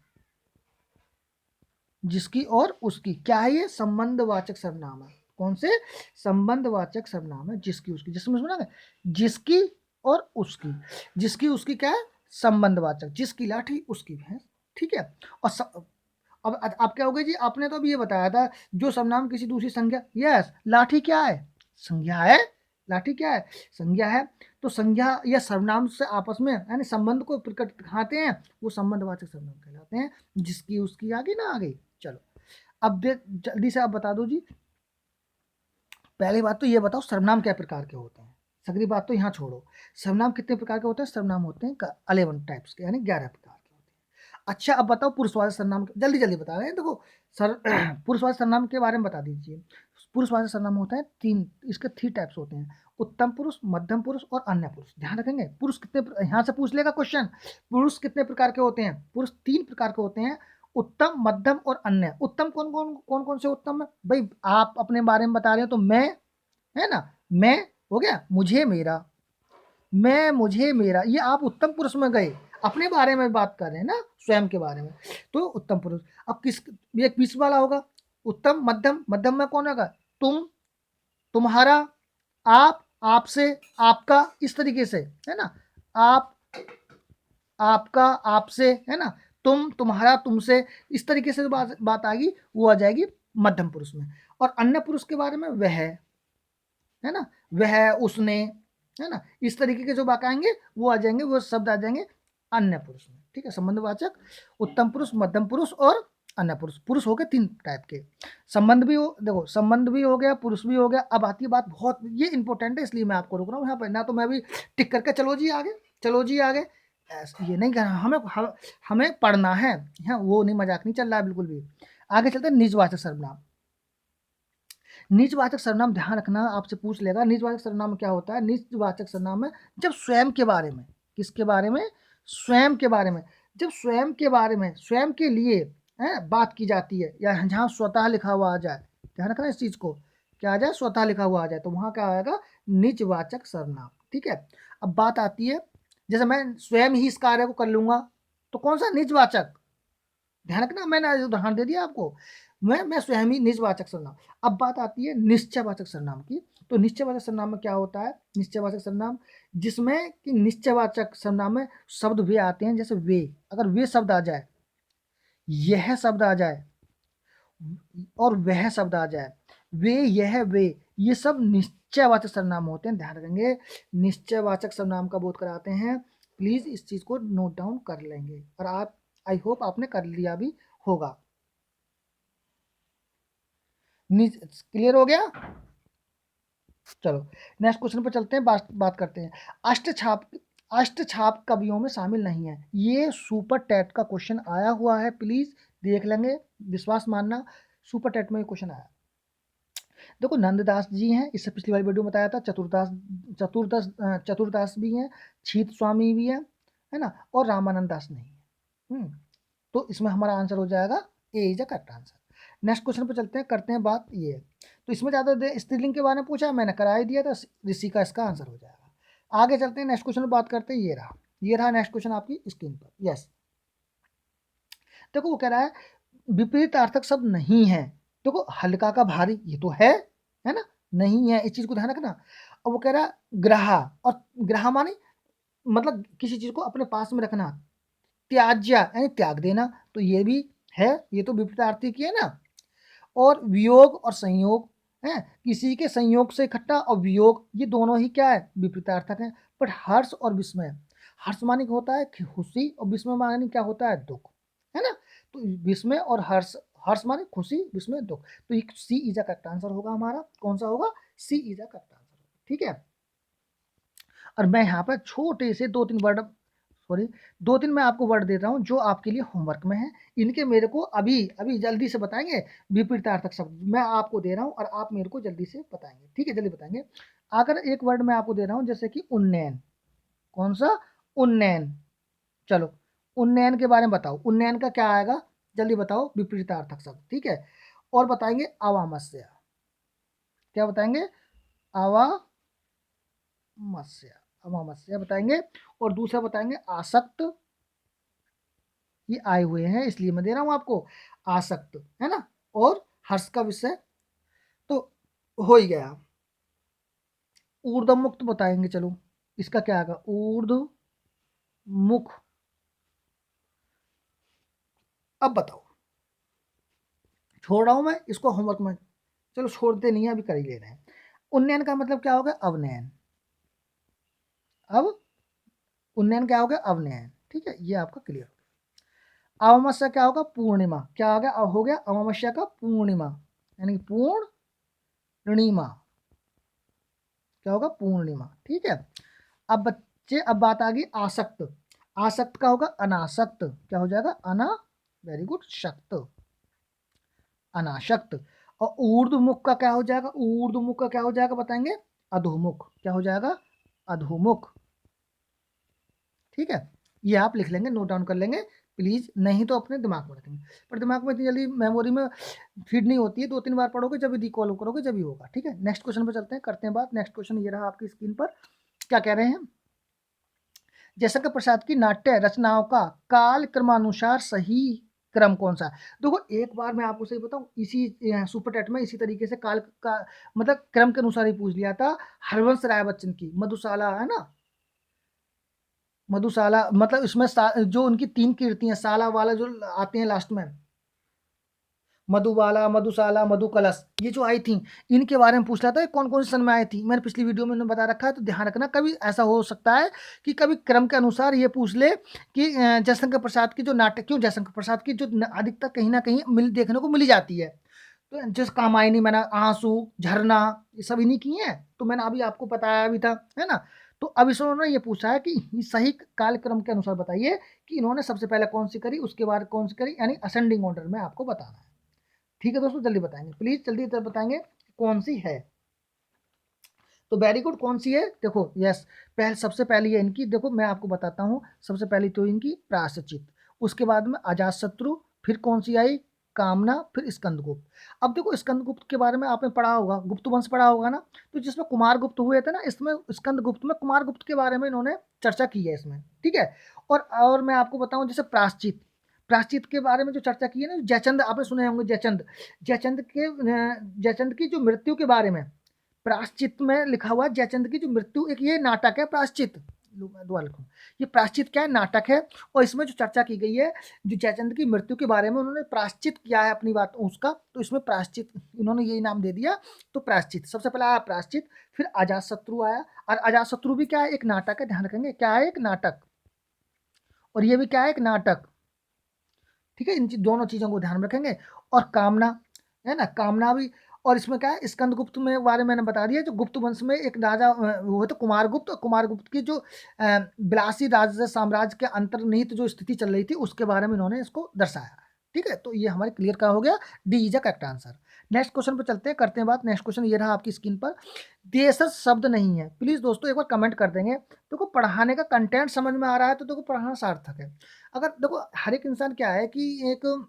जिसकी और उसकी, क्या है ये? संबंधवाचक सर्वनाम है। कौन से? संबंधवाचक सर्वनाम है, जिसकी उसकी। जिसमें सुना है जिसकी और उसकी, जिसकी उसकी क्या है? संबंधवाचक। जिसकी लाठी उसकी भैंस, ठीक है। और अब क्या हो गया जी? आपने तो अभी ये बताया था जो सर्वनाम किसी दूसरी संज्ञा, यस, लाठी क्या है? संज्ञा है। लाठी क्या है? संज्ञा है। तो संज्ञा या सर्वनाम से आपस में यानी संबंध को प्रकट दिखाते हैं, वो संबंधवाचक सर्वनाम कहलाते हैं। जिसकी उसकी आ गई ना, आ गई। चलो अब जल्दी से आप बता दो जी। पहली बात तो ये बताओ सर्वनाम क्या प्रकार के होते हैं। सगली बात तो यहाँ छोड़ो। सर्वनाम कितने प्रकार के होते हैं? सर्वनाम होते हैं 11 टाइप्स के, यानी 11 प्रकार के होते हैं। अच्छा अब बताओ पुरुषवाचक सर्वनाम, जल्दी जल्दी बता रहे हैं। देखो सर पुरुषवाचक सर्वनाम के बारे में बता दीजिए। पुरुषवाचक सर्वनाम होता है तीन, इसके 3 टाइप्स होते हैं, उत्तम पुरुष, मध्यम पुरुष और अन्य पुरुष। ध्यान रखेंगे, पुरुष कितने, यहाँ से पूछ लेगा क्वेश्चन, पुरुष कितने प्रकार के होते हैं? पुरुष 3 प्रकार के होते हैं, उत्तम, मध्यम और अन्य। उत्तम कौन कौन से उत्तम है भाई? आप अपने बारे में बता रहे हो तो मैं, है ना, मैं हो गया, मुझे मेरा, मैं मुझे मेरा, ये आप उत्तम पुरुष में गए, अपने बारे में बात कर रहे हैं ना, स्वयं के बारे में, तो उत्तम पुरुष। अब किस, ये बीच वाला होगा उत्तम। मध्यम, मध्यम में कौन होगा? तुम, तुम्हारा, आप, आपसे, आपका, इस तरीके से, है ना। आप, आपका, आपसे, है ना, तुम, तुम्हारा, तुमसे, इस तरीके से जो बात आएगी वो आ जाएगी मध्यम पुरुष में। और अन्य पुरुष के बारे में वह है ना, वह, उसने, है ना, इस तरीके के जो वाक्य आएंगे वो आ जाएंगे, वो शब्द आ जाएंगे अन्य पुरुष में, ठीक है। संबंधवाचक उत्तम पुरुष, मध्यम पुरुष और अन्य पुरुष। पुरुष हो गए 3 टाइप के। संबंध भी हो, देखो संबंध भी हो गया, पुरुष भी हो गया। अब आती है बात, बहुत ये इंपॉर्टेंट है, इसलिए मैं आपको रोक रहा हूँ यहाँ पर, ना तो मैं भी टिक करके चलो जी आगे, चलो जी आगे, ये नहीं कहना। हमें पढ़ना है, यहाँ वो नहीं, मजाक नहीं चल रहा है बिल्कुल भी। आगे चलते हैं निजवाचक सर्वनाम। निजवाचक सर्वनाम, ध्यान रखना, आपसे पूछ लेगा निजवाचक सर्वनाम क्या होता है। निजवाचक सर्वनाम है जब स्वयं के बारे में, किसके बारे में? स्वयं के बारे में। जब स्वयं के बारे में, स्वयं के लिए है बात की जाती है, या जहाँ स्वतः लिखा हुआ आ जाए, ध्यान रखना इस चीज को, क्या आ जाए? स्वतः लिखा हुआ आ जाए, तो वहां क्या आएगा? निजवाचक सर्वनाम, ठीक है। अब बात आती है, जैसे मैं स्वयं ही इस कार्य को कर लूंगा, तो कौन सा? निजवाचक, ध्यान रखना, मैंने उदाहरण दे दिया आपको। मैं स्वयं ही निजवाचक सर्वनाम। अब बात आती है निश्चयवाचक सर्वनाम की। तो निश्चयवाचक सर्वनाम में क्या होता है? निश्चयवाचक सर्वनाम जिसमें कि निश्चयवाचक सर्वनाम में शब्द वे आते हैं, जैसे वे, अगर वे शब्द आ जाए, यह शब्द आ जाए और वह शब्द आ जाए, वे, यह, वे, ये सब निश्चयवाचक सर्वनाम होते हैं। ध्यान रखेंगे, निश्चयवाचक सर्वनाम का बोध कराते हैं। प्लीज इस चीज को नोट डाउन कर लेंगे, और आप, आई होप आपने कर लिया भी होगा। क्लियर हो गया? चलो नेक्स्ट क्वेश्चन पर चलते हैं, बात करते हैं। अष्टछाप, अष्टछाप कवियों में शामिल नहीं है। ये सुपर टेट का क्वेश्चन आया हुआ है, प्लीज देख लेंगे, विश्वास मानना, सुपर टेट में क्वेश्चन आया। देखो नंददास जी हैं, इससे पिछली वाली वीडियो में बताया था, चतुरदास भी हैं, छीत स्वामी भी है ना, और रामानंद दास नहीं है। तो इसमें हमारा आंसर हो जाएगा A is the correct answer. Next question पे चलते हैं, करते हैं बात ये। तो इसमें ज़्यादा स्त्रीलिंग के बारे में पूछा है, मैंने करा ही दिया था, ऋषि का इसका आंसर हो जाएगा। आगे चलते हैं, नेक्स्ट क्वेश्चन पर बात करते हैं। ये रहा नेक्स्ट क्वेश्चन आपकी स्क्रीन पर। यस, देखो वो कह रहा है विपरीत अर्थक शब्द नहीं है। देखो हल्का का भारी, ये तो है ना, नहीं है, इस चीज को ध्यान रखना। और वो कह रहा है ग्रहा, और ग्रहा माने मतलब किसी चीज को अपने पास में रखना, त्याज्य यानी त्याग देना, तो ये भी है, ये तो विपरीतार्थी की है ना। और वियोग और संयोग है, किसी के संयोग से इकट्ठा और वियोग, ये दोनों ही क्या है? विपरीतार्थक है। बट हर्ष और विस्मय, हर्ष माने क्या होता है? खुशी, और विस्मय माने क्या होता है? दुख, है ना। तो विस्मय और हर्ष, हर्ष माने खुशी, विस्मय दुख, तो ये सी इज अ करेक्ट आंसर होगा हमारा। कौन सा होगा? सी इज अ करेक्ट आंसर, ठीक है। और मैं यहाँ पर छोटे से दो तीन वर्ड, सॉरी, दो तीन मैं आपको वर्ड देता हूँ जो आपके लिए होमवर्क में है। इनके मेरे को अभी अभी जल्दी से बताएंगे विपरीतार्थक शब्द, मैं आपको दे रहा हूँ और आप मेरे को जल्दी से बताएंगे, ठीक है, जल्दी बताएंगे। अगर एक वर्ड मैं आपको दे रहा हूँ जैसे कि उन्नयन, कौन सा? उन्नयन। चलो उन्नयन के बारे में बताओ, उन्नयन का क्या आएगा? जल्दी बताओ विपरीतार्थक शब्द, ठीक है। और बताएंगे अवामस्या, क्या बताएंगे? अवामस्या, अवामस्या बताएंगे। और दूसरा बताएंगे आसक्त, ये आए हुए हैं इसलिए मैं दे रहा हूं आपको, आसक्त, है ना। और हर्ष का विषय तो हो ही गया। ऊर्ध्व मुक्त बताएंगे, चलो इसका क्या आएगा? ऊर्ध्व मुख। अब बताओ, छोड़ रहा हूं मैं इसको होमवर्क में, चलो छोड़ते नहीं है, अभी कर ही ले रहे हैं। उन्नयन का मतलब क्या होगा? अवनयन। अब उन्नयन क्या होगा? अवनयन, ठीक है, ये आपका क्लियर हो गया। अमावस्या क्या होगा? पूर्णिमा, क्या हो गया? अमावस्या का पूर्णिमा, यानी पूर्णिमा, क्या होगा? पूर्णिमा, ठीक है। अब बच्चे, अब बात आ गई आसक्त। आसक्त का होगा अनासक्त, क्या हो जाएगा? वेरी गुड, शक्त, अनाशक्त। और ऊर्ध्वमुख का क्या हो जाएगा? ऊर्ध्वमुख का क्या हो जाएगा बताएंगे? अधोमुख, क्या हो जाएगा? अधोमुख, ठीक है। ये आप लिख लेंगे, नोट डाउन कर लेंगे प्लीज, नहीं तो अपने दिमाग में रखेंगे, पर दिमाग में इतनी जल्दी मेमोरी में फीड नहीं होती है, दो तीन बार पढ़ोगे जब भी रिकॉल करोगे जब भी होगा, ठीक है। नेक्स्ट क्वेश्चन पे चलते हैं, करते हैं बात। नेक्स्ट क्वेश्चन ये रहा आपकी स्क्रीन पर, क्या कह रहे हैं? जयशंकर प्रसाद की नाट्य रचनाओं का काल क्रमानुसार सही क्रम कौन सा है? देखो एक बार मैं आपको सही बताऊं, इसी सुपर टेट में इसी तरीके से काल का मतलब क्रम के अनुसार ही पूछ लिया था। हरवंश राय बच्चन की मधुशाला, है ना, मधुशाला, मतलब इसमें जो उनकी तीन कीर्तियां साला वाला जो आते हैं लास्ट में, मधुबाला, मधुशाला, मधुकलश, ये जो आई थी, इनके बारे में पूछ रहा था कौन कौन से सन में आई थी। मैंने पिछली वीडियो में बता रखा है, तो ध्यान रखना, कभी ऐसा हो सकता है कि कभी क्रम के अनुसार ये पूछ ले कि जयशंकर प्रसाद की जो नाटक, क्यों जयशंकर प्रसाद की जो अधिकतर कहीं ना कहीं देखने को मिल जाती है, तो जिस कामायनी, मैंने आंसू, झरना, ये सब इन्हीं की हैं, तो मैंने अभी आपको बताया भी था, है ना। तो अब इन्होंने ये पूछा है कि सही कालक्रम के अनुसार बताइए कि इन्होंने सबसे पहले कौन सी करी, उसके बाद कौन सी करी, यानी असेंडिंग ऑर्डर में आपको बताना है, ठीक है दोस्तों, जल्दी बताएंगे प्लीज, जल्दी बताएंगे कौन सी है। तो वेरी गुड, कौन सी है? देखो यस, सबसे पहली है इनकी, देखो मैं आपको बताता हूँ, सबसे पहली तो इनकी प्रायश्चित, उसके बाद में अजातशत्रु, फिर कौन सी आई? कामना, फिर स्कंदगुप्त। अब देखो स्कंदगुप्त के बारे में आपने पढ़ा होगा, गुप्त वंश पढ़ा होगा ना, तो जिसमें कुमार गुप्त हुए थे ना, इसमें स्कंदगुप्त में कुमार गुप्त के बारे में इन्होंने चर्चा की है इसमें, ठीक है। और मैं आपको बताऊं जैसे प्रायश्चित, प्रायश्चित के बारे में जो चर्चा की है ना, जयचंद आपने सुने होंगे, जयचंद, जयचंद की जो मृत्यु के बारे में प्रायश्चित में लिखा हुआ है, जयचंद की जो मृत्यु, एक ये नाटक है प्रायश्चित, दोबारा लिखूं, ये प्रायश्चित क्या है, नाटक है। और इसमें जो चर्चा की गई है, जो जयचंद की मृत्यु के बारे में उन्होंने प्रायश्चित किया है अपनी बात उसका, तो इसमें प्रायश्चित इन्होंने यही नाम दे दिया। तो प्रायश्चित सबसे पहले आया प्रायश्चित, फिर अजातशत्रु आया, और अजातशत्रु भी क्या है, एक नाटक है, ध्यान रखेंगे क्या है, एक नाटक, और ये भी क्या है, एक नाटक, ठीक है। इन दोनों चीजों को ध्यान रखेंगे। और कामना है ना, कामना भी। और इसमें क्या है, स्कंदगुप्त में बारे में मैंने बता दिया, जो गुप्त वंश में एक राजा वो तो कुमारगुप्त, कुमारगुप्त की जो बिलासी राज्य साम्राज्य के अंतर्निहित जो स्थिति चल रही थी, उसके बारे में इन्होंने इसको दर्शाया है, ठीक है। तो ये हमारे क्लियर का हो गया, D is a correct answer. Next question पे चलते हैं, करते हैं बात। नेक्स्ट क्वेश्चन ये रहा आपकी स्क्रीन पर, देशज शब्द नहीं है, प्लीज दोस्तों एक बार कमेंट कर देंगे। देखो पढ़ाने का कंटेंट समझ में आ रहा है तो देखो पढ़ाना सार्थक है। अगर देखो हर एक इंसान क्या है कि एक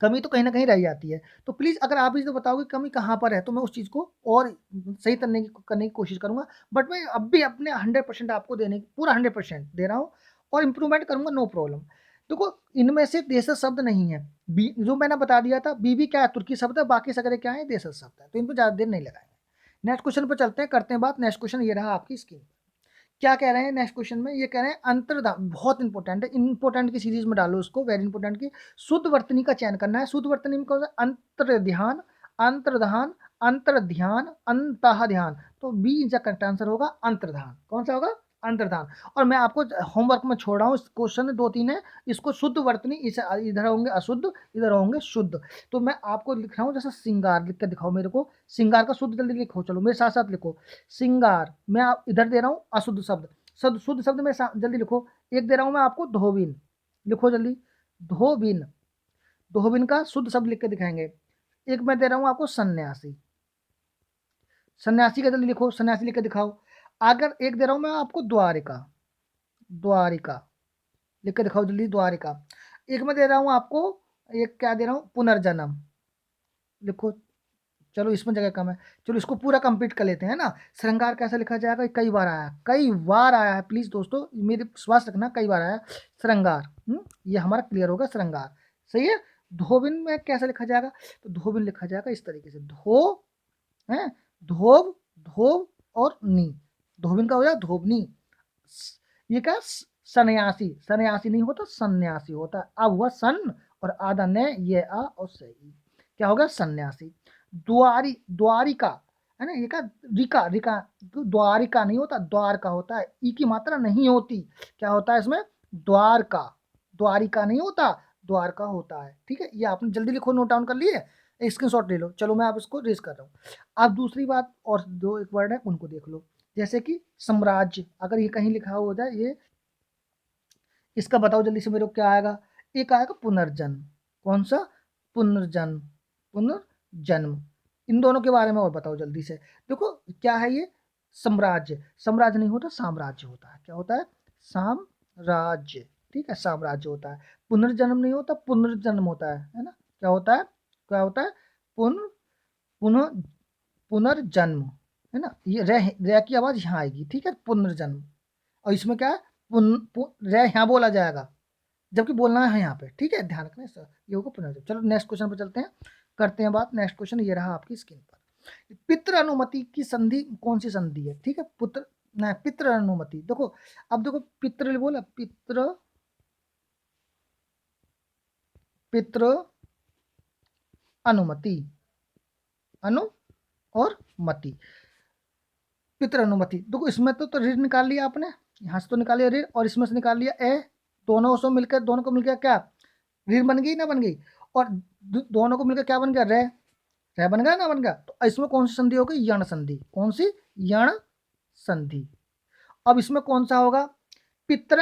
कमी तो कहीं ना कहीं रह जाती है, तो प्लीज़ अगर आप मुझे बताओगे कमी कहाँ पर है, तो मैं उस चीज़ को और सही करने की कोशिश करूँगा। बट मैं अब भी अपने 100% आपको देने की पूरा 100% दे रहा हूँ, और इम्प्रूवमेंट करूँगा, नो प्रॉब्लम। देखो इनमें से देशज शब्द नहीं है, बी जो मैंने बता दिया था, बीबी क्या है, तुर्की शब्द है, बाकी सगरे क्या है, देशज शब्द है, तो इन पर ज़्यादा देर नहीं लगाएंगे। नेक्स्ट क्वेश्चन पर चलते हैं, करते हैं बात। नेक्स्ट क्वेश्चन ये रहा आपकी स्क्रीन पर, क्या कह रहे हैं नेक्स्ट क्वेश्चन में, ये कह रहे हैं अंतर्धान, बहुत इंपॉर्टेंट है, इंपॉर्टेंट की सीरीज में डालो उसको, वेरी इंपॉर्टेंट की। शुद्ध वर्तनी का चयन करना है, शुद्ध वर्तनी में कौन सा, अंतर्ध्यान, अंतर्धान, अंतर्ध्यान, अंतः ध्यान, तो बी इनका करेक्ट आंसर होगा अंतर्धान। कौन सा होगा, अंतर्धान। और मैं आपको होमवर्क में छोड़ रहा हूँ, इस क्वेश्चन 2-3 है, इसको शुद्ध वर्तनी, इस इधर होंगे अशुद्ध, इधर होंगे शुद्ध। तो मैं आपको लिख रहा हूँ, जैसे श्रृंगार लिख कर दिखाओ मेरे को, श्रृंगार का शुद्ध जल्दी लिखो, चलो मेरे साथ साथ लिखो, श्रृंगार। मैं आप इधर दे रहा हूँ अशुद्ध शब्द, शुद्ध शब्द में जल्दी लिखो। एक दे रहा हूँ मैं आपको धोबिन, लिखो जल्दी, धोबिन, धोबिन का शुद्ध शब्द लिख के दिखाएंगे। एक मैं दे रहा हूँ आपको सन्यासी, सन्यासी का जल्दी लिखो, सन्यासी लिख के दिखाओ। अगर एक दे रहा हूँ मैं आपको द्वारिका, द्वारिका लिख के दिखाओ जल्दी, द्वारिका। एक मैं दे रहा हूँ आपको, एक क्या दे रहा हूँ, पुनर्जन्म, लिखो। चलो इसमें जगह कम है, चलो इसको पूरा कंप्लीट कर लेते हैं ना। श्रृंगार कैसे लिखा जाएगा, कई बार आया, कई बार आया है, प्लीज दोस्तों मेरे विश्वास रखना, कई बार आया श्रृंगार। ये हमारा क्लियर होगा, श्रृंगार सही है। धोबिन में कैसे लिखा जाएगा, तो धोबिन लिखा जाएगा इस तरीके से, धो है, धोब, धोब और नी, धोबिन का हो जाएगा धोबनी। ये क्या, सन्यासी, सन्यासी नहीं होता, सन्यासी होता है। अब हुआ सन और आधा ने, ये आ और सही, क्या होगा, सन्यासी। द्वारिका है ना, ये क्या, रिका, रिका, तो द्वारिका नहीं होता, द्वारका होता है, ई की मात्रा नहीं होती, क्या होता है इसमें, द्वारका, द्वारिका नहीं होता, द्वारका होता है, ठीक है। ये आपने जल्दी लिखो, नोट डाउन कर लिए, स्क्रीनशॉट ले लो। चलो मैं आप इसको रेज कर रहा हूँ। अब दूसरी बात, और दो एक वर्ड है उनको देख लो, जैसे कि साम्राज्य, अगर ये कहीं लिखा हो जाए, ये इसका बताओ जल्दी से मेरे को क्या आएगा, एक आएगा पुनर्जन्म, कौन सा, पुनर्जन्म, पुनर्जन्म। इन दोनों के बारे में और बताओ जल्दी से। देखो क्या है ये, साम्राज्य, साम्राज्य नहीं होता, साम्राज्य होता है, क्या होता है, साम्राज्य, ठीक है, साम्राज्य होता है। पुनर्जन्म नहीं होता, पुनर्जन्म होता है ना, क्या होता है, क्या होता है, पुनः, पुनः, पुनर्जन्म, है ना। ये रह की आवाज यहाँ आएगी, ठीक है, पुनर्जन्म। और इसमें क्या है, रे यहाँ बोला जाएगा, जबकि बोलना है यहाँ पे, ठीक है, ध्यान रखना ये होगा पुनर्जन्म। चलो नेक्स्ट क्वेश्चन पर चलते हैं, करते हैं बात। नेक्स्ट क्वेश्चन ये रहा आपकी स्क्रीन पर, पितृ अनुमति की संधि कौन सी संधि है, ठीक है, पुत्र ना, पितृ अनुमति। देखो अब देखो, पितृ बोला, पितृ, पितृ अनुमति, अनु और मति, पितृ अनुमति। देखो इसमें तो ऋण निकाल लिया आपने, यहाँ से तो निकाल लिया ऋण, और इसमें से निकाल लिया ए, दोनों से मिलकर, दोनों को मिलकर क्या, ऋण बन गई ना, बन गई। और दोनों को मिलकर क्या बन गया, रे, रे बन गया ना, बन गया। तो इसमें कौन सी संधि होगी, यण संधि, कौन सी, यण संधि। अब इसमें कौन सा होगा, पितृ,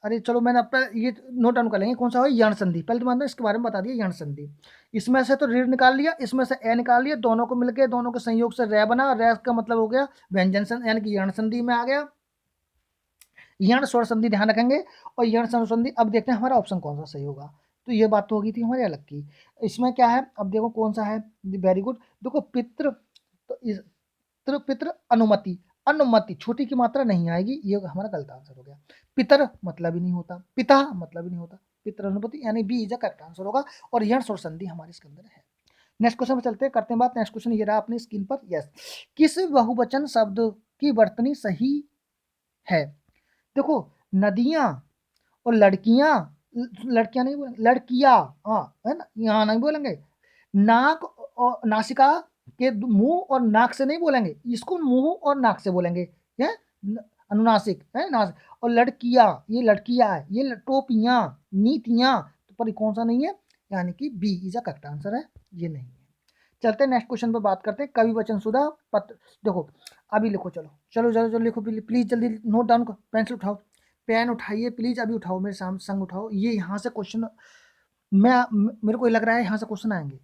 अरे चलो मैंने अब ये नोट डाउन कर लेंगे, कौन सा होगा, यण संधि। पहले तो मैंने इसके बारे में बता दिया, यण संधि। इसमें से तो ऋण निकाल लिया, इसमें से ए निकाल लिया, दोनों को मिलकर, दोनों के संयोग से रे बना, रे का मतलब हो गया व्यंजन संधि, यानी कि यण संधि में आ गया। यण स्वर संधि ध्यान रखेंगे, और यण स्वर संधि। अब देखते हैं हमारा ऑप्शन कौन सा सही होगा। तो ये बात तो होगी थी हमारी अलग की। इसमें क्या है, अब देखो कौन सा है, वेरी गुड। देखो पितृ, तो इस पितृ अनुमति, अनुमति छोटी की मात्रा नहीं आएगी, ये हमारा गलत आंसर हो गया। पितर मतलब ही नहीं होता, पिता मतलब ही नहीं होता, पितृनुपति, यानी B is the correct answer होगा। और यंस और संधि हमारे इसके अंदर है। नेक्स्ट क्वेश्चन पर चलते हैं, करते हैं बात। नेक्स्ट क्वेश्चन ये रहा अपनी स्क्रीन पर। यस, किस बहुवचन शब्द की वर्तनी सही है? देखो, नदियां और लड़कियां, लड़कियां नहीं बोलेंगे, लड़कियां, हाँ है ना, यहाँ नहीं बोलेंगे। नाक और नासिका के मुंह और नाक से नहीं बोलेंगे, इसको मुंह और नाक से बोलेंगे, है अनुनासिक है नासिक। और लड़कियां, ये लड़कियां है, ये टोपियां, नीतियां, तो पर कौन सा नहीं है, यानी कि B is a correct answer है, ये नहीं है। चलते हैं नेक्स्ट क्वेश्चन पर बात करते हैं। कवि वचन सुधा पत्र, देखो अभी लिखो, चलो चलो चलो चलो लिखो प्लीज, जल्दी नोट डाउन करो, पेंसिल उठाओ, पेन उठाइए प्लीज, अभी उठाओ, मेरे सामने संग उठाओ। ये यहाँ से क्वेश्चन, मेरे को लग रहा है यहाँ से क्वेश्चन आएंगे,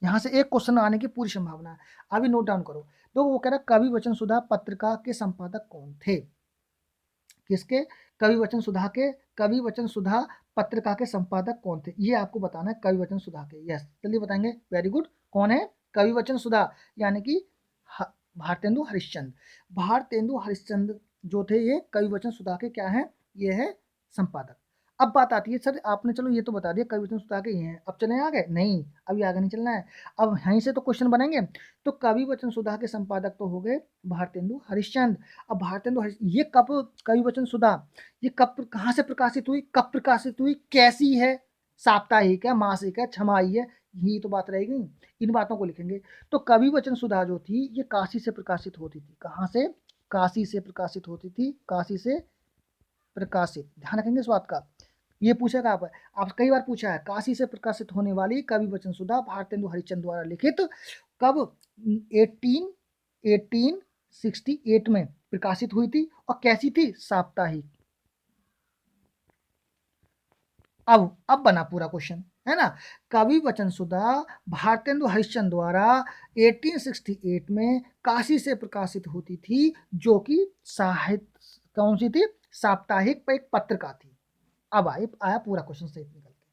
यहाँ से एक क्वेश्चन आने की पूरी संभावना है। अभी नोट डाउन करो। तो वो कह रहा कवि वचन सुधा पत्रिका के संपादक कौन थे? किसके? कवि वचन सुधा के, कवि वचन सुधा पत्रिका के संपादक कौन थे, ये आपको बताना है। कवि वचन सुधा के, यस जल्दी बताएंगे, वेरी गुड। कौन है? कवि वचन सुधा, यानी कि भारतेंदु हरिश्चंद्र। भारतेंदु हरिश्चंद्र जो थे, ये कवि वचन सुधा के क्या है, ये है संपादक। अब बात आती है, सर आपने चलो ये तो बता दिया कवि वचन सुधा के ये हैं, अब चले आगे? नहीं, अभी आगे नहीं चलना है, अब यहीं से तो क्वेश्चन बनेंगे। तो कवि वचन सुधा के संपादक तो हो गए भारतेंदु हरिश्चंद्र। अब भारतेंदु ये कब कवि वचन सुधा, ये कब कहाँ से प्रकाशित हुई, कब प्रकाशित हुई, कैसी है, साप्ताहिक है, मासिक है, छमाही है, यही तो बात रहेगी, इन बातों को लिखेंगे। तो कवि वचन सुधा जो थी, ये काशी से प्रकाशित होती थी। कहाँ से? काशी से प्रकाशित होती थी, काशी से प्रकाशित, ध्यान रखेंगे इस बात का। ये पूछेगा आप कई बार पूछा है, काशी से प्रकाशित होने वाली कवि वचन सुधा भारतेंदु हरिश्चंद्र द्वारा लिखित, कब? 1868 में प्रकाशित हुई थी। और कैसी थी? साप्ताहिक। अब बना पूरा क्वेश्चन, है ना। कवि वचन सुधा भारतेंदु हरिश्चंद्र द्वारा 1868 में काशी से प्रकाशित होती थी, जो कि साहित्य कौन सी थी? साप्ताहिक एक पत्रिका थी। अब आया पूरा क्वेश्चन सही निकल के,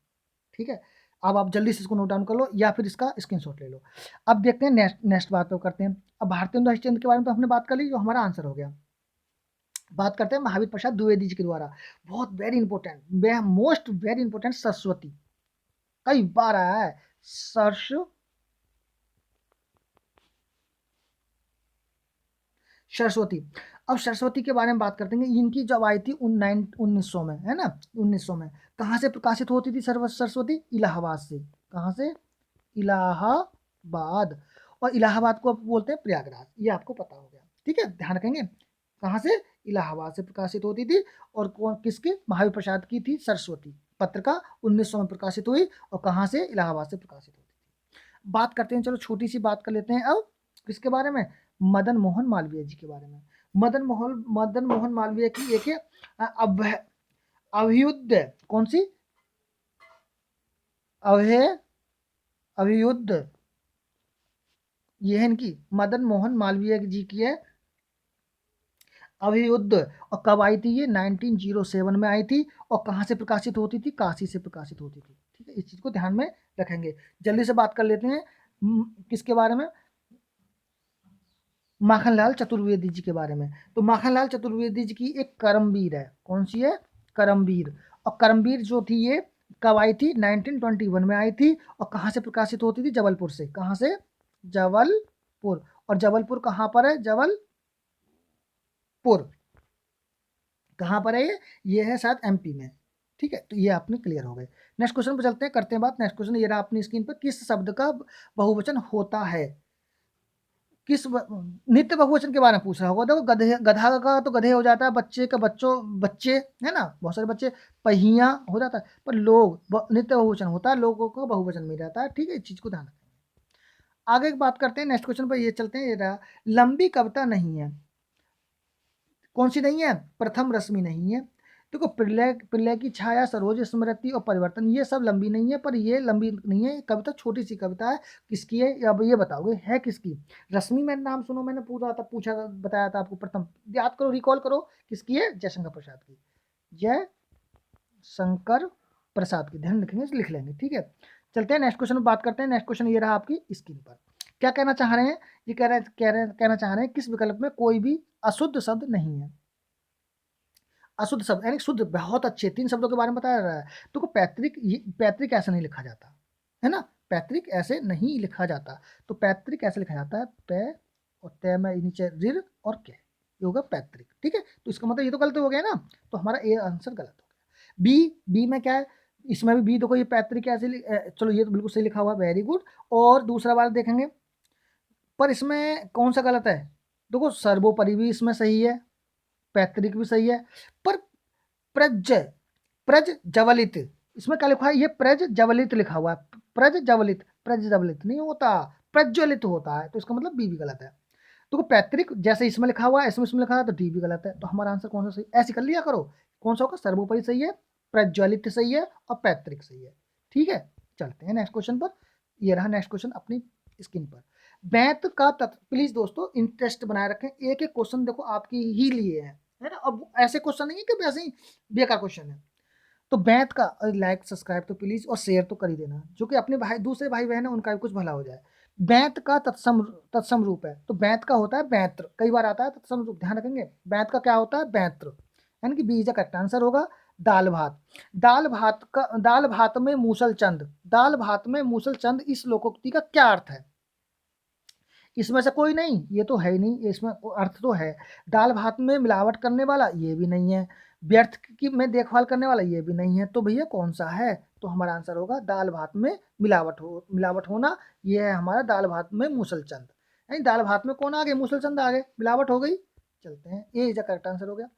ठीक है। अब आप जल्दी से इसको नोट डाउन कर लो, या फिर इसका स्क्रीनशॉट ले लो। अब देखते हैं नेक्स्ट बात पे करते हैं। अब भारतेंदु हरिश्चंद्र के बारे में तो हमने बात कर ली, जो हमारा आंसर हो गया। बात करते हैं महावीर प्रसाद द्विवेदी जी के द्वारा, बहुत very important, most very important, Saraswati, कई बार आया है सरस्वती। अब सरस्वती के बारे में बात करते हैं। इनकी जब आई थी 1900 में, है ना, 1900 में। कहाँ से प्रकाशित होती थी सरस्वती? इलाहाबाद से। कहाँ से? इलाहाबाद। और इलाहाबाद को बोलते हैं प्रयागराज, ये आपको पता हो गया, ठीक है, ध्यान रखेंगे। कहाँ से? इलाहाबाद से प्रकाशित होती थी। और कौन, किसके? महावीर प्रसाद की थी सरस्वती पत्रिका, 1900 में प्रकाशित हुई। और कहाँ से? इलाहाबाद से प्रकाशित होती थी। बात करते हैं, चलो छोटी सी बात कर लेते हैं अब किसके बारे में? मदन मोहन मालवीय जी के बारे में। मदन मोहन मालवीय की एक अभ्युदय, कौन सी? अभ्युदय, ये है इनकी, मदन मोहन मालवीय जी की है अभ्युदय। और कब आई थी ये? 1907 में आई थी। और कहाँ से प्रकाशित होती थी? काशी से प्रकाशित होती थी, ठीक है, इस चीज को ध्यान में रखेंगे। जल्दी से बात कर लेते हैं किसके बारे में? माखनलाल चतुर्वेदी जी के बारे में। तो माखनलाल चतुर्वेदी जी की एक करमवीर है, कौन सी है? करमवीर। और करमवीर जो थी, ये कब आई थी? 1921 में आई थी। और कहाँ से प्रकाशित होती थी? जबलपुर से। कहाँ से? जबलपुर। और जबलपुर कहाँ पर है? जबलपुर कहाँ पर है ये है शायद एमपी में, ठीक है। तो ये आपने क्लियर हो गए। नेक्स्ट क्वेश्चन पर चलते हैं, करते हैं बात। नेक्स्ट क्वेश्चन ये रहा अपनी स्क्रीन पर, किस शब्द का बहुवचन होता है? नित्य बहुवचन के बारे में पूछ रहा होगा। देखो, गधे, गधा का तो गधे हो जाता है, बच्चे का बच्चों, बच्चे, है ना, बहुत सारे बच्चे, पहिया हो जाता है। पर लोग नित्य बहुवचन होता है, लोगों को बहुवचन में रहता है, ठीक है, इस चीज को ध्यान रखें। आगे की बात करते हैं, नेक्स्ट क्वेश्चन पर ये चलते हैं। ये रहा, लंबी कविता नहीं है, कौन सी नहीं है? प्रथम रश्मि नहीं है। देखो, प्रलय, प्रलय की छाया, सरोज स्मृति और परिवर्तन, ये सब लंबी नहीं है, पर ये लंबी नहीं है, कविता छोटी सी कविता है। किसकी है? अब ये बताओगे है किसकी? रश्मि में नाम सुनो, मैंने पूरा था, पूछा, बताया था आपको, प्रथम याद करो, रिकॉल करो, किसकी है? जयशंकर प्रसाद की, जय शंकर प्रसाद की, ध्यान रखेंगे, लिख लेंगे, ठीक है। चलते हैं नेक्स्ट क्वेश्चन में बात करते हैं। नेक्स्ट क्वेश्चन ये रहा आपकी स्क्रीन पर, क्या कहना चाह रहे हैं? ये कहना चाह रहे हैं किस विकल्प में कोई भी अशुद्ध शब्द नहीं है। अशुद्ध शब्द यानी शुद्ध, बहुत अच्छे 3 शब्दों के बारे में बताया रहा है। देखो पैतृक ऐसे नहीं लिखा जाता, है ना? पैतृक ऐसे नहीं लिखा जाता। तो पैतृक ऐसे लिखा जाता है, पै और तै में नीचे ऋ और कै, ये होगा पैतृक, ठीक है? तो इसका मतलब ये तो गलत हो गया ना, तो हमारा ए आंसर गलत हो गया। बी में क्या है? इसमें भी बी देखो, ये पैतृक ऐसे चलो ये तो बिल्कुल सही लिखा हुआ है, वेरी गुड। और दूसरा वाला देखेंगे, पर इसमें कौन सा गलत है? देखो सर्वोपरि भी इसमें सही है, पैतृक भी सही है, पर प्रज प्रज्वलित, इसमें क्या लिखा है? ये प्रज्वलित लिखा हुआ है, प्रज्वलित नहीं होता, प्रज्वलित होता है, तो इसका मतलब बी भी गलत है। तो पैतृक जैसे इसमें लिखा हुआ है, इसमें लिखा है, तो डी भी गलत है। तो हमारा आंसर कौन सा सही? ऐसे कर लिया करो, कौन सा होगा? सर्वोपरि सही है, प्रज्वलित सही है और पैतृक सही है, ठीक है? चलते हैं नेक्स्ट क्वेश्चन पर। ये रहा नेक्स्ट क्वेश्चन अपनी स्क्रीन पर। बैंत का तत्व, प्लीज दोस्तों इंटरेस्ट बनाए रखें, एक एक क्वेश्चन देखो आपकी ही लिए है ना? अब ऐसे क्वेश्चन नहीं है कि वैसे ही बेकार क्वेश्चन है। तो बैंत का लाइक सब्सक्राइब तो प्लीज और शेयर तो कर ही देना, जो कि अपने भाई दूसरे भाई बहन है उनका भी कुछ भला हो जाए। बैंत का तत्सम रूप है, तो बैंत का होता है बैंत्र, कई बार आता है तत्सम रूप, ध्यान रखेंगे। बैंत का क्या होता है? बैंत्र, यानी कि बी इज करेक्ट आंसर होगा। दाल भात, दाल भात में मूसल चंद, दाल भात में मूसल चंद इस लोकोक्ति का क्या अर्थ है? इसमें से कोई नहीं, ये तो है ही नहीं, इसमें अर्थ तो है। दाल भात में मिलावट करने वाला, ये भी नहीं है। व्यर्थ की में देखभाल करने वाला, ये भी नहीं है। तो भैया कौन सा है? तो हमारा आंसर होगा दाल भात में मिलावट होना, ये है हमारा दाल भात में मूसलचंद। नहीं, दाल भात में कौन आ गए? मूसलचंद आ गए, मिलावट हो गई। चलते हैं, ये इज करेक्ट आंसर हो गया।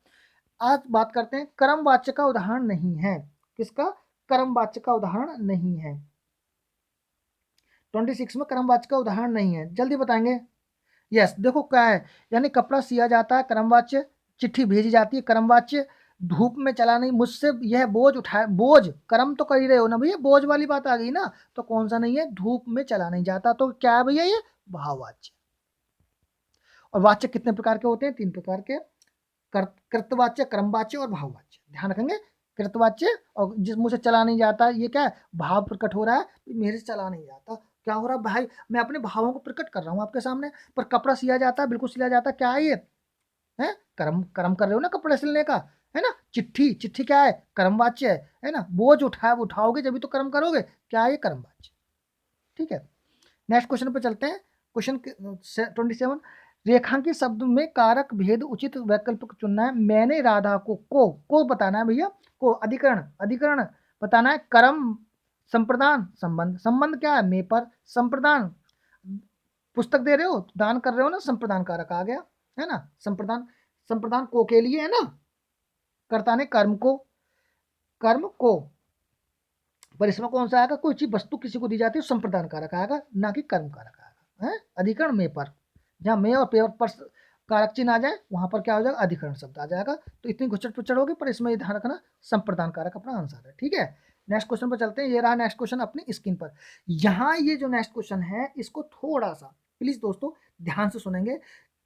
आज बात करते हैं कर्म वाच्य का उदाहरण नहीं है, किसका? कर्म वाच्य का उदाहरण नहीं है। 26 में कर्मवाच्य का उदाहरण नहीं है, जल्दी बताएंगे। यस, देखो क्या है, यानी कपड़ा सिया जाता है कर्मवाच्य, चिट्ठी भेजी जाती है कर्मवाच्य, धूप में चला नहीं, मुझसे यह बोझ उठाए, बोझ कर्म तो कर ही रहे हो ना भैया, बोझ वाली बात आ गई ना, तो कौन सा नहीं है? धूप में चला नहीं जाता, तो क्या है भैया? ये भाववाच्य। और वाच्य कितने प्रकार के होते हैं? 3 प्रकार के, कृतवाच्य, कर्मवाच्य और भाववाच्य, ध्यान रखेंगे। कृतवाच्य, और जिस मुझसे चला नहीं जाता, ये क्या है? भाव प्रकट हो रहा है, मेरे से चला नहीं जाता, क्या हो रहा है भाई? मैं अपने भावों को प्रकट कर रहा हूँ आपके सामने। पर कपड़ा सिया जाता है, बिल्कुल सिला जाता है, क्या है ये? है कर्म, कर्म कर रहे हो ना कपड़े सिलने का, है ना? चिट्ठी, चिट्ठी क्या है? कर्मवाच्य है ना? बोझ उठाओगे जब भी तो कर्म करोगे, क्या है ये? कर्मवाच्य, ठीक है। नेक्स्ट क्वेश्चन पे चलते हैं, क्वेश्चन 27। रेखांकित शब्द में कारक भेद उचित वैकल्पिक चुनना है। मैंने राधा को बताना है भैया, को अधिकरण, अधिकरण बताना है। कर्म, संप्रदान, संबंध, संबंध क्या है? मे पर, संप्रदान पुस्तक दे रहे हो, दान कर रहे हो ना, संप्रदान कारक आ गया, है ना? संप्रदान, संप्रदान को के लिए है ना, कर्ता ने कर्म को, पर इसमें कौन सा आएगा? कोई चीज वस्तु किसी को दी जाती है, संप्रदान कारक आएगा, ना कि कर्म कारक आएगा, है? अधिकरण में पर, जहाँ में और पेपर पर कारक चिन्ह आ जाए, वहां पर क्या हो जाएगा? अधिकरण शब्द आ जाएगा। तो इतनी घुचड़ पुचड़ होगी, पर इसमें ध्यान रखना संप्रदान कारक अपना आंसर है, ठीक है। नेक्स्ट क्वेश्चन पर चलते हैं, ये रहा नेक्स्ट क्वेश्चन अपनी स्क्रीन पर। यहाँ ये जो नेक्स्ट क्वेश्चन है, इसको थोड़ा सा प्लीज दोस्तों ध्यान से सुनेंगे।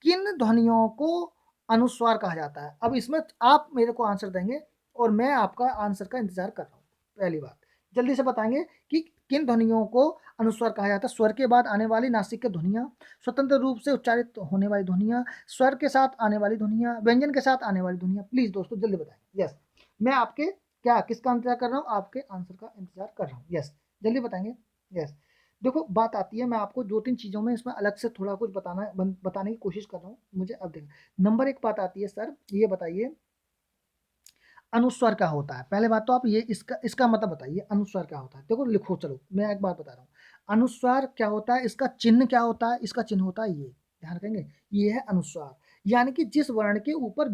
किन ध्वनियों को अनुस्वार कहा जाता है? अब इसमें आप मेरे को आंसर देंगे और मैं आपका आंसर का इंतजार कर रहा हूँ। पहली बात, जल्दी से बताएंगे कि किन ध्वनियों को अनुस्वार कहा जाता है? स्वर के बाद आने वाली नासिक की ध्वनियां, स्वतंत्र रूप से उच्चारित होने वाली ध्वनियां, स्वर के साथ आने वाली ध्वनियां, व्यंजन के साथ आने वाली ध्वनियां। प्लीज दोस्तों जल्दी बताएं। यस, मैं आपके क्या किसका इंतजार कर रहा हूँ? आपके आंसर का इंतजार कर रहा हूँ। यस, जल्दी बताएंगे। यस, देखो बात आती है, मैं आपको 2-3 चीज़ों में इसमें अलग से थोड़ा कुछ बताने की कोशिश कर रहा हूँ, मुझे अब देखना। नंबर 1 बात आती है, सर ये बताइए अनुस्वार क्या होता है? पहले बात तो आप ये इसका मतलब बताइए, अनुस्वार क्या होता है? देखो लिखो, चलो मैं एक बात बता रहा हूँ। अनुस्वार क्या होता है? इसका चिन्ह क्या होता है? इसका चिन्ह होता है ये, ध्यान रखेंगे, ये है अनुस्वार। यानी कि जिस वर्ण के ऊपर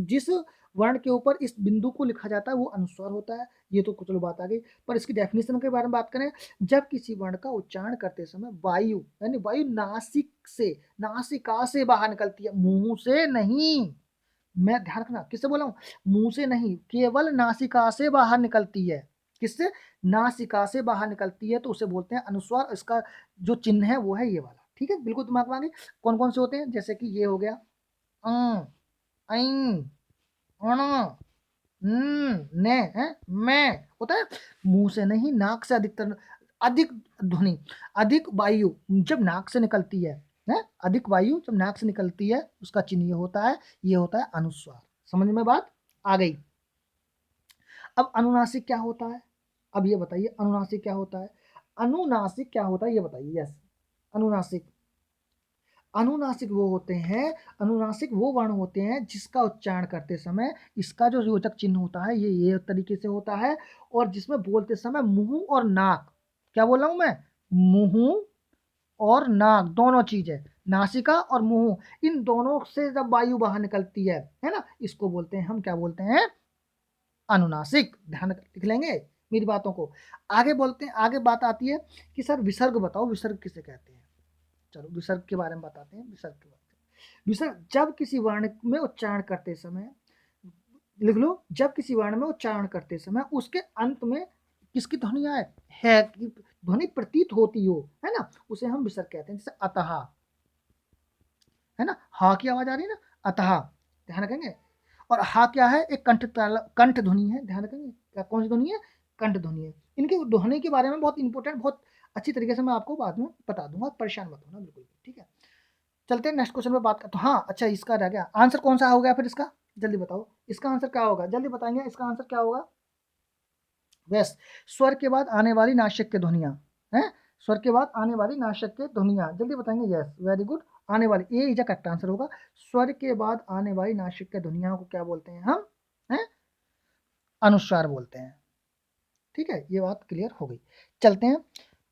जिस वर्ण के ऊपर इस बिंदु को लिखा जाता है वो अनुस्वार होता है। ये तो चलो बात आ गई। पर इसकी डेफिनेशन के बारे में बात करें, जब किसी वर्ण का उच्चारण करते समय वायु, यानी वायु नासिका से बाहर निकलती है, मुंह से नहीं। मैं ध्यान रखना, किससे बोला हूँ? मुंह से नहीं, केवल नासिका से बाहर निकलती है। किससे? नासिका से बाहर निकलती है, तो उसे बोलते हैं अनुस्वार। इसका जो चिन्ह है वो है ये वाला, ठीक है, बिल्कुल दिमाग में आगे। कौन कौन से होते हैं? जैसे कि ये हो गया ऐं, अण, ने, है, मैं, होता है। मुंह से नहीं, नाक से अधिकतर, अधिक ध्वनि, अधिक वायु जब नाक से निकलती है, अधिक वायु जब नाक से निकलती है, उसका चिन्ह ये होता है अनुस्वार। समझ में बात? आ गई। अब अनुनासिक क्या होता है, अब ये बताइए अनुनासिक क्या होता है, अनुनासिक क्या होता है ये बताइए। यस, अनुनासिक, अनुनासिक वो होते हैं, अनुनासिक वो वर्ण होते हैं जिसका उच्चारण करते समय इसका जो योजक चिन्ह होता है ये तरीके से होता है, और जिसमें बोलते समय मुंह और नाक, क्या बोल रहा हूं मैं, मुंह और नाक दोनों चीज है, नासिका और मुंह, इन दोनों से जब वायु बाहर निकलती है ना, इसको बोलते हैं हम, क्या बोलते हैं, अनुनासिक। ध्यान लिख लेंगे मेरी बातों को। आगे बोलते हैं, आगे बात आती है कि सर विसर्ग बताओ, विसर्ग किसे कहते हैं। चलो विसर्ग के बारे में बताते हैं, विसर्ग के बारे में। विसर्ग जब किसी वर्ण में उच्चारण करते समय, लिख लो, जब किसी वर्ण में उच्चारण करते समय उसके अंत में किसकी ध्वनि आए, है की ध्वनि प्रतीत होती हो, है ना, उसे हम विसर्ग कहते हैं। जैसे अतः, है ना, हा की आवाज आ रही है ना, अतः, ध्यान रखेंगे। और हा क्या है, एक कंठ ध्वनि है, ध्यान रखेंगे, क्या कौन सी ध्वनि है, कंठ ध्वनि है। इनके ध्वनि के बारे में बहुत इंपॉर्टेंट, बहुत अच्छी तरीके से मैं आपको बाद में बता दूंगा, परेशान मत होना बिल्कुल, ठीक है। चलते हैं नेक्स्ट क्वेश्चन पे बात करते हैं। हाँ अच्छा, इसका रह गया आंसर, कौन सा हो गया फिर इसका, जल्दी बताओ इसका आंसर क्या होगा, जल्दी बताएंगे इसका आंसर क्या होगा। यस, स्वर के बाद आने वाली नासिक के ध्वनियां, हैं, स्वर के बाद आने वाली नासिक के ध्वनियां, जल्दी बताएंगे। यस, वेरी गुड, आने वाली, ये इज करेक्ट आंसर होगा। स्वर के बाद आने वाली नासिक के ध्वनियां को क्या बोलते हैं हम, हैं, अनुस्वार बोलते हैं। ठीक है, ये बात क्लियर हो गई। चलते हैं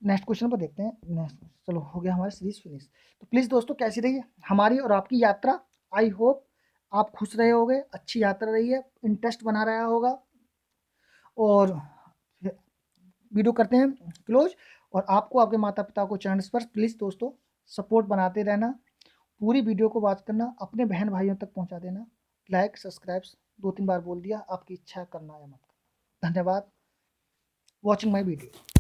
नेक्स्ट क्वेश्चन पर, देखते हैं नेक्स्ट। चलो हो गया हमारा सीरीज फिनिश। तो प्लीज़ दोस्तों कैसी रही है हमारी और आपकी यात्रा, आई होप आप खुश रहे होगे, अच्छी यात्रा रही है, इंटरेस्ट बना रहा होगा। और वीडियो करते हैं क्लोज, और आपको आपके माता पिता को चैनल पर प्लीज़ दोस्तों सपोर्ट बनाते रहना, पूरी वीडियो को वॉच करना, अपने बहन भाइयों तक पहुंचा देना, लाइक सब्सक्राइब 2-3 बार बोल दिया, आपकी इच्छा करना या मत करना। धन्यवाद वॉचिंग माई वीडियो।